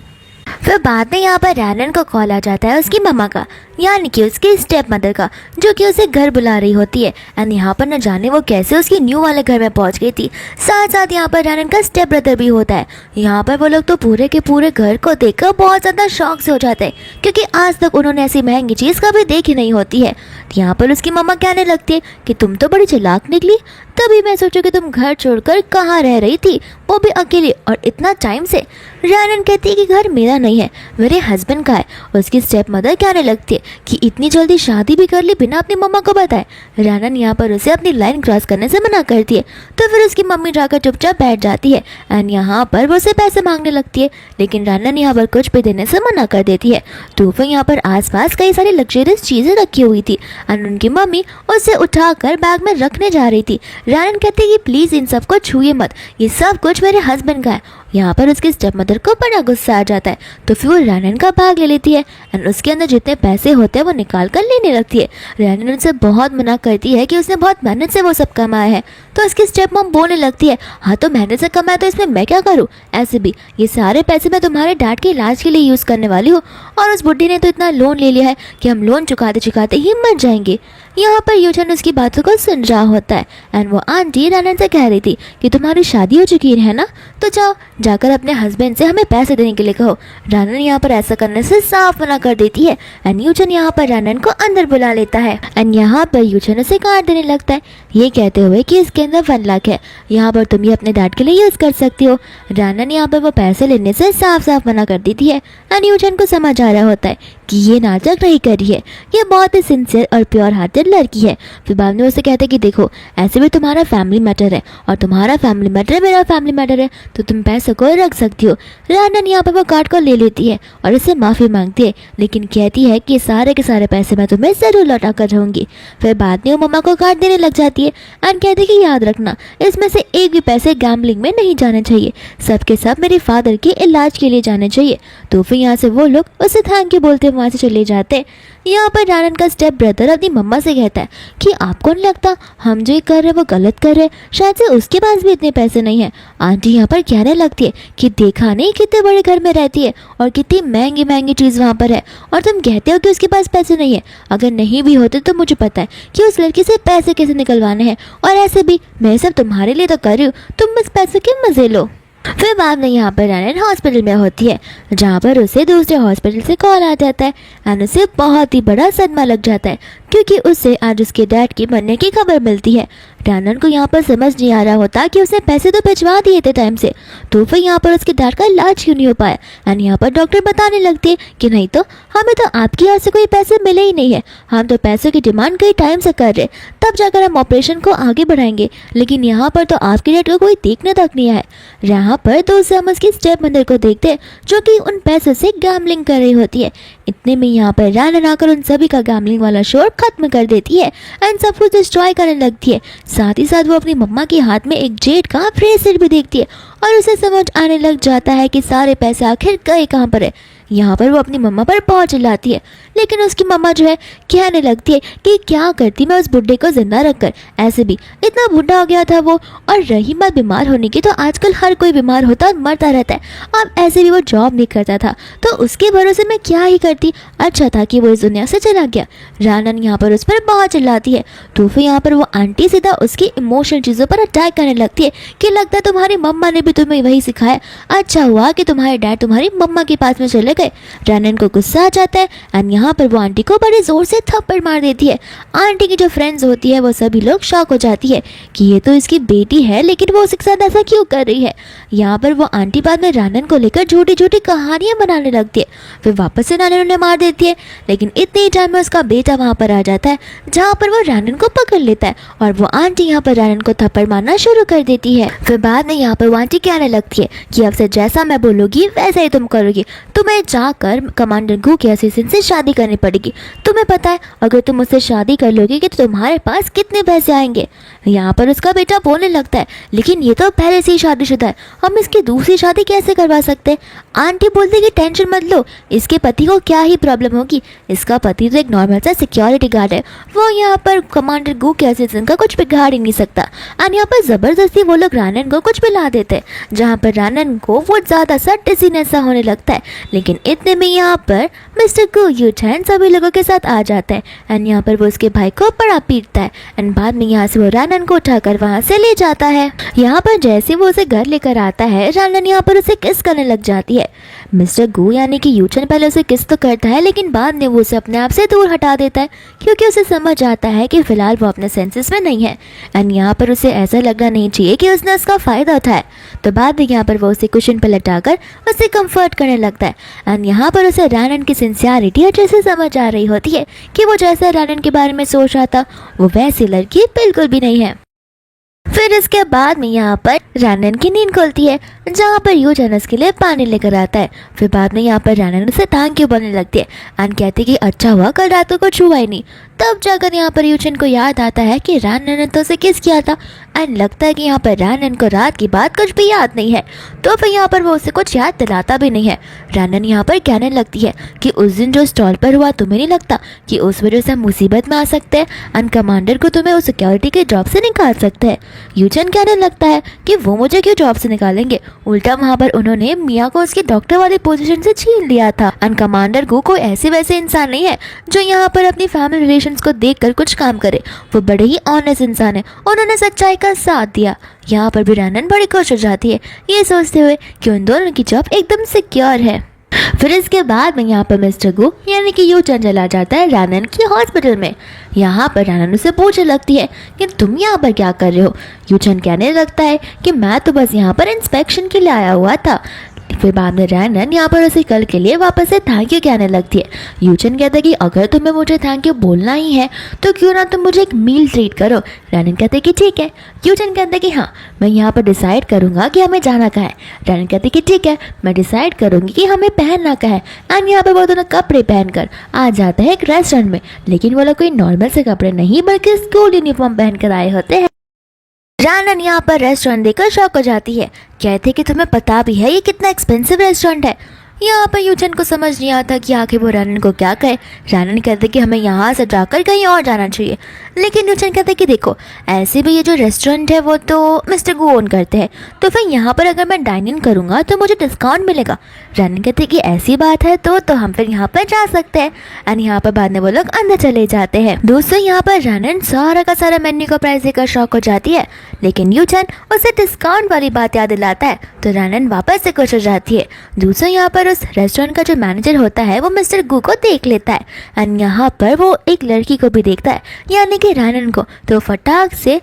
फिर बाद में यहाँ पर रैनन को कॉल आ जाता है उसकी मम्मा का, यानी कि उसकी स्टेप मदर का, जो कि उसे घर बुला रही होती है। एंड यहाँ पर न जाने वो कैसे उसकी न्यू वाले घर में पहुँच गई थी। साथ साथ यहाँ पर रैनन का स्टेप ब्रदर भी होता है। यहाँ पर वो लोग तो पूरे के पूरे घर को देखकर बहुत ज़्यादा शौक से हो जाते हैं, क्योंकि आज तक उन्होंने ऐसी महंगी चीज़ कभी देखी नहीं होती है। यहाँ पर उसकी मम्मा कहने लगती है कि तुम तो बड़ी चालाक निकली, तभी मैं सोचूं कि तुम घर छोड़कर कहाँ रह रही थी, वो भी अकेली और इतना टाइम से। रैनन कहती है कि घर मेरा नहीं है, मेरे हस्बैंड का है। उसकी स्टेप मदर कहने लगती है कि इतनी जल्दी शादी भी कर ली बिना अपनी मम्मा को बताए। रैनन यहाँ पर उसे अपनी लाइन क्रॉस करने से मना करती है, तो फिर उसकी मम्मी जाकर चुपचाप बैठ जाती है एंड यहाँ पर वो उसे पैसे मांगने लगती है, लेकिन रैनन यहाँ पर कुछ भी देने से मना कर देती है। तो फिर यहाँ पर आसपास कई सारी लग्जरियस चीज़ें रखी हुई थी एंड उनकी मम्मी उसे उठाकर बैग में रखने जा रही थी। रैनन कहती है कि प्लीज़ इन सबको छूइए मत, ये सब कुछ मेरे हस्बैंड का है। यहाँ पर उसकी स्टेप मदर को बड़ा गुस्सा आ जाता है, तो फिर वो रैनन का बैग ले लेती है एंड उसके अंदर जितने पैसे होते हैं वो निकाल कर लेने लगती है। रैनन उनसे बहुत मना करती है कि उसने बहुत मेहनत से वो सब कमाया है, तो उसकी स्टेप मॉम बोलने लगती है हाँ तो मेहनत से कमाया तो इसमें मैं क्या करूँ, ऐसे भी ये सारे पैसे मैं तुम्हारे डैड के इलाज के लिए यूज़ करने वाली हूँ, और उस बुढ़ी ने तो इतना लोन ले लिया है कि हम लोन चुकाते चुकाते ही मर जाएंगे। यहाँ पर यूचन उसकी बातों को सुन रहा होता है एंड वो आंटी रैनन से कह रही थी कि तुम्हारी शादी हो चुकी है ना, तो जाओ जाकर अपने हस्बैंड से हमें पैसे देने के लिए कहो। रैनन यहाँ पर ऐसा करने से साफ मना कर देती है एंड यूचन यहाँ पर रैनन को अंदर बुला लेता है एंड यहाँ पर यूचन उसे कार्ड देने लगता है, ये कहते हुए कि इसके अंदर 1 लाख है, यहाँ पर तुम ये अपने डैड के लिए यूज़ कर सकती हो। रैनन यहाँ पर वो पैसे लेने से साफ साफ मना कर देती है एंड यूचन को समझ आ रहा होता है कि ये नाटक नहीं कर रही है, ये बहुत ही सिंसियर और प्योर हार्टेड लड़की है। फिर बाद में उसे कहते हैं कि देखो ऐसे भी तुम्हारा फैमिली मैटर है और तुम्हारा फैमिली मैटर मेरा फैमिली मैटर है, तो तुम पैसों को रख सकती हो। रैनन यहाँ पर वो कार्ड को ले लेती है और उससे माफ़ी मांगती है, लेकिन कहती है कि सारे के सारे पैसे मैं तुम्हें ज़रूर लौटा कर रहूँगी। फिर बाद में वो मम्मा को कार्ड देने लग जाती है एंड कहती है कि याद रखना इसमें से एक भी पैसे गैम्बलिंग में नहीं जाने चाहिए, सब के सब मेरे फादर के इलाज के लिए जाने चाहिए। तो फिर यहाँ से वो लोग उसे थैंक यू बोलते वहाँ से चले जाते। यहाँ पर रैनन का स्टेप ब्रदर अपनी मम्मा से कहता है कि आपको नहीं लगता हम जो ये कर रहे वो गलत कर रहे, शायद से उसके पास भी इतने पैसे नहीं है। आंटी यहाँ पर कहने लगती है कि देखा नहीं कितने बड़े घर में रहती है और कितनी महंगी महंगी चीज़ वहाँ पर है, और तुम कहते हो कि उसके पास पैसे नहीं है। अगर नहीं भी होते तो मुझे पता है कि उस लड़की से पैसे कैसे निकलवाने हैं, और ऐसे भी मैं सब तुम्हारे लिए तो कर रही हूँ, तुम बस पैसों के मज़े लो। फिर बाद में यहाँ पर रैनन हॉस्पिटल में होती है, जहाँ पर उसे दूसरे हॉस्पिटल से कॉल आ जाता है एंड उसे बहुत ही बड़ा सदमा लग जाता है, क्योंकि उसे आज उसके डैड की मरने की खबर मिलती है। रैनन को यहाँ पर समझ नहीं आ रहा होता कि उसने पैसे तो भिजवा दिए थे टाइम से, तो फिर यहाँ पर उसके डैड का इलाज क्यों नहीं हो पाया। एंड यहाँ पर डॉक्टर बताने लगते हैं कि नहीं तो हमें तो आपकी यहाँ से कोई पैसे मिले ही नहीं है, हम तो पैसों की डिमांड कई टाइम से कर रहे, तब जाकर हम ऑपरेशन को आगे बढ़ाएंगे, लेकिन यहाँ पर तो आपके डैड को कोई देखने तक नहीं आया। यहाँ पर तो उसे हम उसकी स्टेप मदर को देखते हैं जो कि उन पैसों से गैम्बलिंग कर रही होती है। इतने में यहाँ पर रैनन आकर उन सभी का गैम्बलिंग वाला शोर खत्म कर देती है एंड सब कुछ डिस्ट्रॉय करने लगती है। साथ ही साथ वो अपनी मम्मा के हाथ में एक जेड का ब्रेसलेट भी देखती है और उसे समझ आने लग जाता है कि सारे पैसे आखिर गए कहाँ पर है। यहाँ पर वो अपनी मम्मा पर बहुत चिल्लाती है, लेकिन उसकी मम्मा जो है कहने लगती है कि क्या करती मैं उस बुढ़े को जिंदा रखकर, ऐसे भी इतना बूढ़ा हो गया था वो। और रही बात बीमार होने की, तो आजकल हर कोई बीमार होता और मरता रहता है। अब ऐसे भी वो जॉब नहीं करता था, तो उसके भरोसे मैं क्या ही करती। अच्छा था कि वो इस दुनिया से चला गया। रानन यहाँ पर उस पर बहुत चिल्लाती है, तो फिर यहाँ पर वो आंटी सीधा उसकी इमोशनल चीज़ों पर अटैक करने लगती है कि लगता है तुम्हारी मम्मा ने भी तुम्हें वही सिखाया, अच्छा हुआ कि तुम्हारे डैड तुम्हारी मम्मा के पास में चले गए। रानन को गुस्सा आ जाता है एंड यहाँ पर वो आंटी को बड़े जोर से थप्पड़ मार देती है। आंटी की जो फ्रेंड्स होती है वो सभी लोग शॉक हो जाती है कि ये तो इसकी बेटी है, लेकिन वो उसके साथ ऐसा क्यों कर रही है। यहाँ पर वो आंटी बाद में रानन को लेकर झूठी झूठी कहानियां बनाने लगती है। फिर वापस से रानन उन्हें मार देती है, लेकिन इतने टाइम में उसका बेटा वहाँ पर आ जाता है, जहाँ पर वो रानन को पकड़ लेता है और वो आंटी यहाँ पर रानन को थप्पड़ मारना शुरू कर देती है। फिर बाद में यहाँ पर वो आंटी कहने लगती है कि अब से जैसा मैं बोलूँगी वैसा ही तुम करोगी, तुम्हें जाकर कमांडर गू के असिस्टेंट से शादी करनी पड़ेगी। तुम्हें पता है अगर तुम उससे शादी कर लोगे कि तो तुम्हारे पास कितने पैसे आएंगे। यहाँ पर उसका बेटा बोलने लगता है, लेकिन ये तो पहले से ही शादीशुदा है, हम इसकी दूसरी शादी कैसे करवा सकते हैं। आंटी बोलती कि टेंशन मत लो, इसके पति को क्या ही प्रॉब्लम होगी, इसका पति तो एक नॉर्मल सा सिक्योरिटी गार्ड है, वो यहाँ पर कमांडर गू के असिस्टेंट का कुछ बिगाड़ ही नहीं सकता। और यहाँ पर जबरदस्ती वो लोग रानन को कुछ पिला देते हैं, जहाँ पर रानन को वो ज़्यादा सा डिजीनेस सा होने लगता है। लेकिन इतने में यहाँ पर मिस्टर गू यूचैन सभी लोगों के साथ आ जाता है एंड यहाँ पर वो उसके भाई को बड़ा पीटता है एंड बाद में यहाँ से वो रानन को उठाकर वहाँ से ले जाता है। यहाँ पर जैसे वो उसे घर लेकर आता है, रानन यहाँ पर उसे किस करने लग जाती है। मिस्टर गू यानी कि यूचन पहले उसे किस तो करता है, लेकिन बाद में वो उसे अपने आप से दूर हटा देता है, क्योंकि उसे समझ आता है कि फिलहाल वो अपने सेंसेस में नहीं है एंड यहाँ पर उसे ऐसा लगना नहीं चाहिए कि उसने उसका फ़ायदा उठाया। तो बाद में यहाँ पर वो उसे कुशन पर लटाकर उसे कंफर्ट करने लगता है एंड यहाँ पर उसे रानन की सिंसियरिटी अच्छे से समझ आ रही होती है कि वो जैसा रानन के बारे में सोच रहा था वो वैसी लड़की बिल्कुल भी नहीं है। फिर इसके बाद में यहाँ पर रानन की नींद खुलती है, जहाँ पर यूचन उसके लिए पानी लेकर आता है। फिर बाद में यहाँ पर रानन उसे थैंक यू बोलने लगती है एंड कहती कि अच्छा हुआ कल रात को कुछ हुआ ही नहीं। तब जाकर यहाँ पर यूचन को याद आता है कि रानन ने तो उसे किस किया था एंड लगता है कि यहाँ पर रानन को रात की बात कुछ भी याद नहीं है, तो फिर यहाँ पर वो उसे कुछ याद दिलाता भी नहीं है। रानन यहाँ पर कहने लगती है कि उस दिन जो स्टॉल पर हुआ तुम्हें नहीं लगता कि उस वजह से हम मुसीबत में आ सकते हैं एंड कमांडर को तुम्हें उस सिक्योरिटी के जॉब से निकाल सकते हैं। यूचन कहने लगता है कि वो मुझे क्यों जॉब से निकालेंगे, उल्टा वहाँ पर उन्होंने मिया को उसकी डॉक्टर वाली पोजीशन से छीन लिया था एंड कमांडर गू कोई ऐसे वैसे इंसान नहीं है जो यहाँ पर अपनी फैमिली रिलेशंस को देखकर कुछ काम करे, वो बड़े ही ऑनेस्ट इंसान है, उन्होंने सच्चाई का साथ दिया। यहाँ पर भी रानन बड़ी खुश हो जाती है ये सोचते हुए कि उन दोनों की जॉब एकदम सिक्योर है। फिर इसके बाद में यहाँ पर मिस्टर गू यानी कि यूचन चला जाता है रानन की हॉस्पिटल में। यहाँ पर रानन उसे पूछने लगती है कि तुम यहाँ पर क्या कर रहे हो। यूचन कहने लगता है कि मैं तो बस यहाँ पर इंस्पेक्शन के लिए आया हुआ था। फिर बाद में रानन यहाँ पर उसे कल के लिए वापस से थैंक यू कहने लगती है। यूचन कहता है कि अगर तुम्हें मुझे थैंक यू बोलना ही है तो क्यों ना तुम मुझे एक मील ट्रीट करो। रानन कहते हैं कि ठीक है। यूचन कहता है कि हाँ मैं यहाँ पर डिसाइड करूँगा कि हमें जाना कहाँ है। रानन कहते हैं कि ठीक है मैं डिसाइड करूँगी कि हमें पहनना कहाँ है एंड यहाँ पर वो दोनों कपड़े पहनकर आ जाते हैं एक रेस्टोरेंट में, लेकिन वो लोग कोई नॉर्मल से कपड़े नहीं बल्कि स्कूल यूनिफॉर्म पहनकर आए होते हैं। रानन यहाँ पर रेस्टोरेंट देखकर शॉक हो जाती है, कहते कि तुम्हें पता भी है ये कितना एक्सपेंसिव रेस्टोरेंट है। यहाँ पर यूचन को समझ नहीं आता कि आखिर वो रानन को क्या कहे। रानन कहते कि हमें यहाँ से जाकर कहीं और जाना चाहिए, लेकिन यूचन कहते कि देखो ऐसे भी ये जो रेस्टोरेंट है वो तो मिस्टर गू ओन करते हैं, तो फिर यहाँ पर अगर मैं डाइन इन करूँगा तो मुझे डिस्काउंट मिलेगा। रानन कहते कि ऐसी बात है तो हम फिर यहाँ पर जा सकते हैं एंड यहाँ पर बाद में वो लोग अंदर चले जाते हैं। दोस्तों यहाँ पर रानन सारा का सारा मेन्यू का प्राइस देकर शॉक हो जाती है, लेकिन यूचन उसे डिस्काउंट वाली बात याद दिलाता है तो रानन वापस से खुश हो जाती है। दूसरा यहाँ पर उस रेस्टोरेंट का जो मैनेजर होता है वो मिस्टर गू को देख लेता है एंड यहाँ पर वो एक लड़की को भी देखता है यानी कि रानन को, तो फटाक से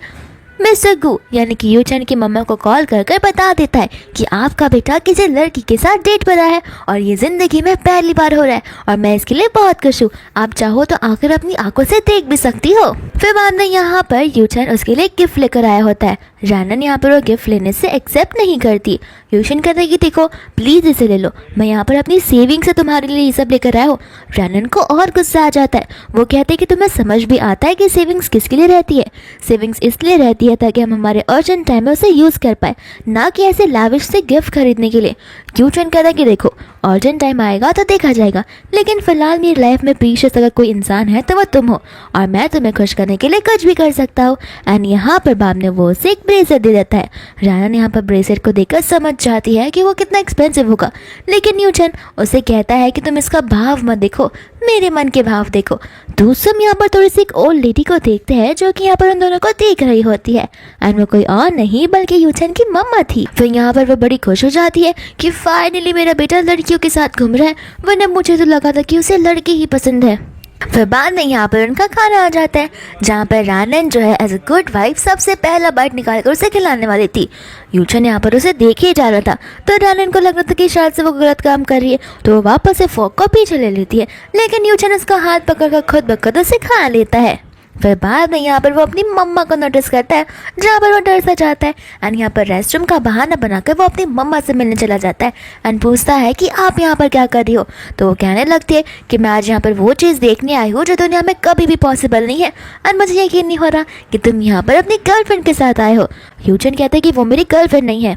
मिस्टर गू यानी कि यूचन की मम्मा को कॉल कर कर बता देता है कि आपका बेटा किसी लड़की के साथ डेट पर आया है और ये जिंदगी में पहली बार हो रहा है और मैं इसके लिए बहुत खुश हूँ, आप चाहो तो आकर अपनी आंखों से देख भी सकती हो। फिर बाद में यहाँ पर यूचन उसके लिए गिफ्ट लेकर आया होता है। रानन यहाँ पर वो गिफ्ट लेने से एक्सेप्ट नहीं करती यूशन कहता है कि देखो प्लीज़ इसे ले लो, मैं यहाँ पर अपनी सेविंग से तुम्हारे लिए ये सब लेकर आया हूँ। रैनन को और गुस्सा आ जाता है। वो कहते हैं कि तुम्हें समझ भी आता है कि सेविंग्स किसके लिए रहती है। सेविंग्स इसलिए रहती है ताकि हम हमारे अर्जेंट टाइम में उसे यूज़ कर पाए, ना कि ऐसे लाविश से गिफ्ट खरीदने के लिए। यूशन कहता है कि देखो अर्जेंट टाइम आएगा तो देखा जाएगा, लेकिन फिलहाल मेरी लाइफ में प्रीशियस अगर कोई इंसान है तो वो तुम हो, और मैं तुम्हें खुश करने के लिए कुछ भी कर सकता हूँ। एंड यहाँ पर बाब ने वो उसे एक ब्रेसलेट दे देता है। रैनन यहाँ पर ब्रेसलेट को देखकर समझ जाती है कि वो कितना एक्सपेंसिव होगा, लेकिन यूशन उसे कहता है कि तुम इसका भाव मत देखो, मेरे मन के भाव देखो। दूसरे हम यहाँ पर थोड़ी सी एक ओल्ड लेडी को देखते हैं जो कि यहाँ पर उन दोनों को देख रही होती है, एंड वो कोई और नहीं बल्कि यूशन की मम्मा थी। फिर यहाँ पर वो बड़ी खुश हो जाती है कि फाइनली मेरा बेटा लड़कियों के साथ घूम रहा है, वरना मुझे तो लगा था कि उसे लड़की ही पसंद है। फिर बाद में यहाँ पर उनका खाना आ जाता है, जहाँ पर रैनन जो है एज अ गुड वाइफ सबसे पहला बाइट निकाल कर उसे खिलाने वाली थी। यूशन यहाँ पर उसे देख ही जा रहा था, तो रैनन को लग रहा था कि शायद से वो गलत काम कर रही है, तो वो वापस से फोक को पीछे ले लेती है, लेकिन यूशन उसका हाथ पकड़कर खुद ब खुद उसे खा लेता है। फिर बाद में यहाँ पर वो अपनी मम्मा को नोटिस करता है, जहाँ पर वो डर सा जाता है, एंड यहाँ पर रेस्टरूम का बहाना बनाकर वो अपनी मम्मा से मिलने चला जाता है एंड पूछता है कि आप यहाँ पर क्या कर रही हो। तो वो कहने लगती है कि मैं आज यहाँ पर वो चीज़ देखने आई हूँ जो दुनिया में कभी भी पॉसिबल नहीं है, एंड मुझे यकीन नहीं हो रहा कि तुम यहाँ पर अपनी गर्लफ्रेंड के साथ आए हो। यूशन कहते हैं कि वो मेरी गर्लफ्रेंड नहीं है।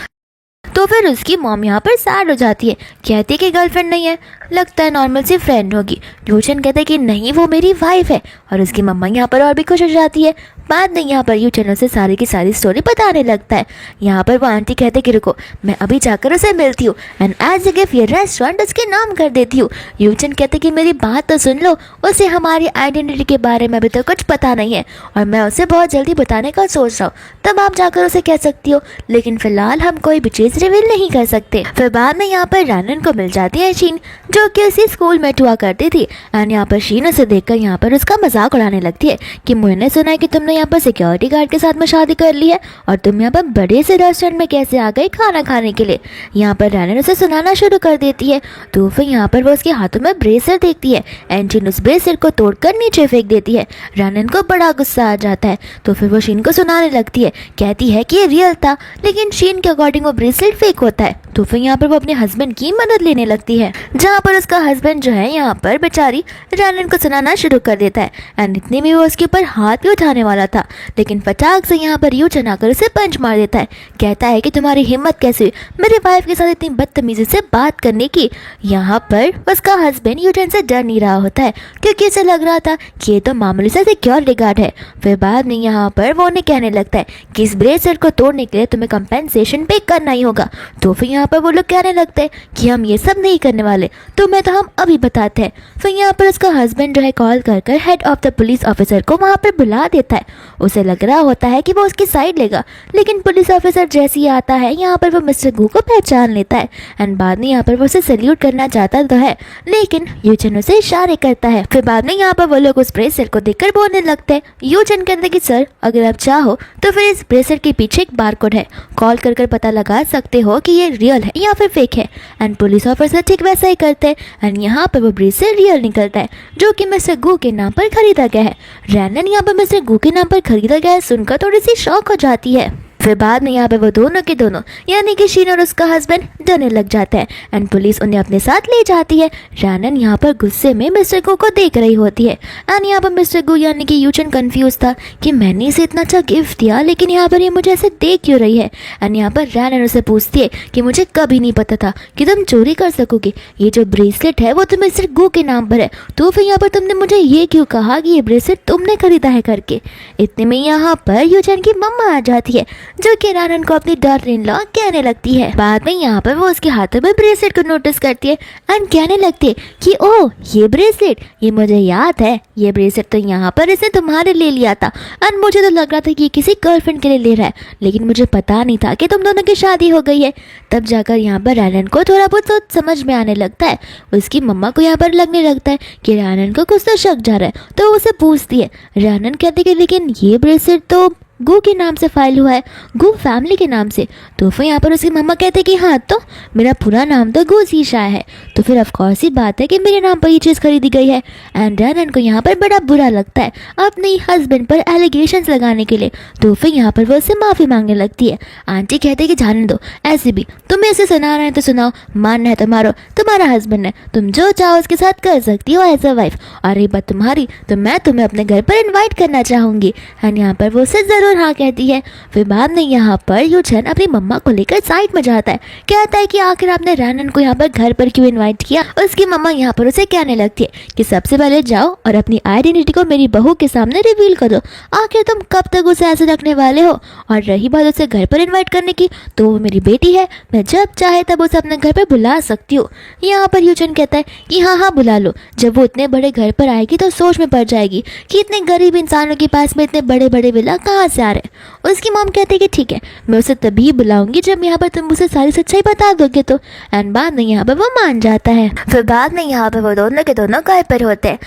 तो फिर उसकी मॉम यहाँ पर सैड हो जाती है, कहती है कि गर्लफ्रेंड नहीं है, लगता है नॉर्मल सी फ्रेंड होगी। यूशन कहते हैं कि नहीं वो मेरी वाइफ है, और उसकी मम्मा यहाँ पर और भी खुश हो जाती है। बाद में यहाँ पर यूशन उसे सारी की सारी स्टोरी बताने लगता है। यहाँ पर वो आंटी कहते हैं कि रुको मैं अभी जाकर उसे मिलती हूँ, एंड एज ए गिफ्ट ये रेस्टोरेंट उसके नाम कर देती हूँ। यूशन कहते हैं कि मेरी बात तो सुन लो, उसे हमारी आइडेंटिटी के बारे में अभी तक कुछ पता नहीं है, और मैं उसे बहुत जल्दी बताने का सोच रहा हूँ, तब आप जाकर उसे कह सकती हो, लेकिन फिलहाल हम कोई भी चीज़ रिवील नहीं कर सकते। फिर बाद में यहाँ पर रैनन को मिल जाती है शीन, जो कि उसी स्कूल में हुआ करती थी, एंड यहाँ पर शीन उसे देखकर यहाँ पर उसका मजाक उड़ाने लगती है कि मैंने सुना है कि तुमने यहाँ पर सिक्योरिटी गार्ड के साथ में शादी कर ली है, और तुम यहाँ पर बड़े से रेस्टोरेंट में कैसे आ गए खाना खाने के लिए। यहाँ पर रैनन उसे सुनाना शुरू कर देती है। तो फिर यहाँ पर वो उसके हाथों में ब्रेसलेट देखती है, एंड शीन उस ब्रेसलेट को तोड़कर नीचे फेंक देती है। रैनन को बड़ा गुस्सा आ जाता है, तो फिर वो शीन को सुनाने लगती है, कहती है कि ये रियल था, लेकिन शीन के अकॉर्डिंग वो ब्रेसलेट फेक होता है। तो फिर यहाँ पर वो अपने हस्बैंड की मदद लेने लगती है, जहाँ पर उसका हस्बैंड जो है यहाँ पर बेचारी रैनन को सुनाना शुरू कर देता है, एंड इतने में वो उसके ऊपर हाथ भी उठाने वाला था, लेकिन फटाक से यहाँ पर यूशन आकर उसे पंच मार देता है। कहता है कि तुम्हारी हिम्मत कैसे हुई मेरे वाइफ के साथ इतनी बदतमीजी से बात करने की। यहाँ पर उसका हस्बैंड यूशन से डर नहीं रहा होता है, क्योंकि उसे लग रहा था कि ये तो मामूली सा सिक्योरिटी गार्ड है। फिर बाद में यहाँ पर वो उन्हें कहने लगता है कि इस ब्रेसलेट को तोड़ने के लिए तुम्हें कंपेंसेशन पे करना ही होगा। तो फिर यहाँ पर वो लोग कहने लगते हैं कि हम ये सब नहीं करने वाले, तुम्हें तो हम अभी बताते हैं। फिर यहाँ पर उसका हस्बैंड जो है कॉल कर कर head of the police officer को वहाँ पर बुला देता है। उसे लग रहा होता है कि वो उसकी साइड लेगा, लेकिन पुलिस ऑफिसर जैसे ही आता है यहाँ पर वो मिस्टर गू को पहचान लेता है, एंड बाद में यहाँ पर वो उसे सैल्यूट करना चाहता तो है, लेकिन यूशन उसे इशारे करता है। फिर बाद में यहाँ पर वो लोग उस ब्रेसलेट को देखकर बोलने लगते हैं। यूशन कहते हैं कि सर अगर आप चाहो तो फिर इस ब्रेसलेट के पीछे एक बारकोड है, कॉल कर कर पता लगा सकते हो कि ये रियल है या फिर फेक है। एंड पुलिस ऑफिसर ठीक वैसा ही करते हैं, एंड यहाँ पर वो ब्रेसलेट रियल निकलता है, जो कि मिस्टर गू के नाम पर खरीदा गया है। रैनन यहाँ पर मिस्टर गू के नाम पर खरीदा गया है सुनकर थोड़ी सी शॉक हो जाती है। फिर बाद में यहाँ पे वो दोनों के दोनों यानी कि शीन और उसका हस्बैंड डरने लग जाते हैं, एंड पुलिस उन्हें अपने साथ ले जाती है। रैनन यहाँ पर गुस्से में मिस्टर गू को देख रही होती है, एंड यहाँ पर मिस्टर गू यानी कि यूशन कंफ्यूज था कि मैंने इसे इतना अच्छा गिफ्ट दिया, लेकिन यहाँ पर ये मुझे ऐसे देख क्यों रही है। एंड यहाँ पर रैनन उसे पूछती है कि मुझे कभी नहीं पता था कि तुम चोरी कर सकोगे, ये जो ब्रेसलेट है वो तो मिस्टर गू के नाम पर है, तो फिर यहाँ पर तुमने मुझे ये क्यों कहा कि ये ब्रेसलेट तुमने खरीदा है करके। इतने में यहाँ पर यूशन की मम्मा आ जाती है, जो कि रैनन को अपनी डॉटर इन लॉ कहने लगती है। बाद में यहाँ पर वो उसके हाथों में ब्रेसलेट को नोटिस करती है, एंड कहने लगती है कि ओह ये ब्रेसलेट, ये मुझे याद है, ये ब्रेसलेट तो यहाँ पर इसने तुम्हारे ले लिया था, एंड मुझे तो लग रहा था कि किसी गर्लफ्रेंड के लिए ले रहा है, लेकिन मुझे पता नहीं था कि तुम दोनों की शादी हो गई है। तब जाकर यहाँ पर रैनन को थोड़ा बहुत तो समझ में आने लगता है। उसकी मम्मा को यहाँ पर लगने लगता है कि रैनन को कुछ तो शक जा रहा है, तो उसे पूछती है। रैनन कहती है लेकिन ये ब्रेसलेट तो गो के नाम से फाइल हुआ है, गो फैमिली के नाम से। तो फिर यहाँ पर उसकी मम्मा कहते कि हाँ तो मेरा पूरा नाम तो गो शीशा है, तो फिर ऑफकोर्स ही बात है कि मेरे नाम पर ये चीज़ खरीदी गई है। एंड रनन को यहाँ पर बड़ा बुरा लगता है अपने हस्बैंड पर एलिगेशंस लगाने के लिए। तो फिर यहाँ पर वो उससे माफ़ी मांगने लगती है। आंटी कहते कि जाने दो, ऐसे भी तुम्हें इसे सुना रहे हैं तो सुनाओ, मानना है तो मारो, तुम्हारा हस्बैंड है, तुम जो चाहो उसके साथ कर सकती हो एज अ वाइफ, और ये बात तुम्हारी तो मैं तुम्हें अपने घर पर इन्वाइट करना चाहूँगी। एंड यहाँ पर वो उससे ज़रूर हाँ कहती है। फिर बाद में यहाँ पर यूचन अपनी मम्मा को लेकर साइड में जाता है, कहता है कि आखिर आपने रनन को यहाँ पर घर पर क्यों इन्वाइट किया। उसकी मम्मा यहाँ पर उसे कहने लगती है कि सबसे पहले जाओ और अपनी आइडेंटिटी को मेरी बहू के सामने रिवील कर दो, आखिर तुम कब तक उसे ऐसे रखने वाले हो। और रही बात उसे घर पर इन्वाइट करने की, तो वो मेरी बेटी है, मैं जब चाहे तब उसे अपने घर पर बुला सकती हूँ। यहाँ पर यूचन कहता है कि हाँ हाँ बुला लो, जब वो इतने बड़े घर पर आएगी तो सोच में पड़ जाएगी कि इतने गरीब इंसानों के पास में इतने बड़े बड़े विला कहाँ से आ रहे हैं। उसकी मॉम कहती है कि ठीक है, मैं उसे तभी बुलाऊंगी जब यहाँ पर तुम उसे सारी सच्चाई बता दोगे तो। एंड बाद में यहाँ पर वो मान जाता है। फिर बाद में यहाँ पर वो दोनों के दोनों घर पर होते हैं,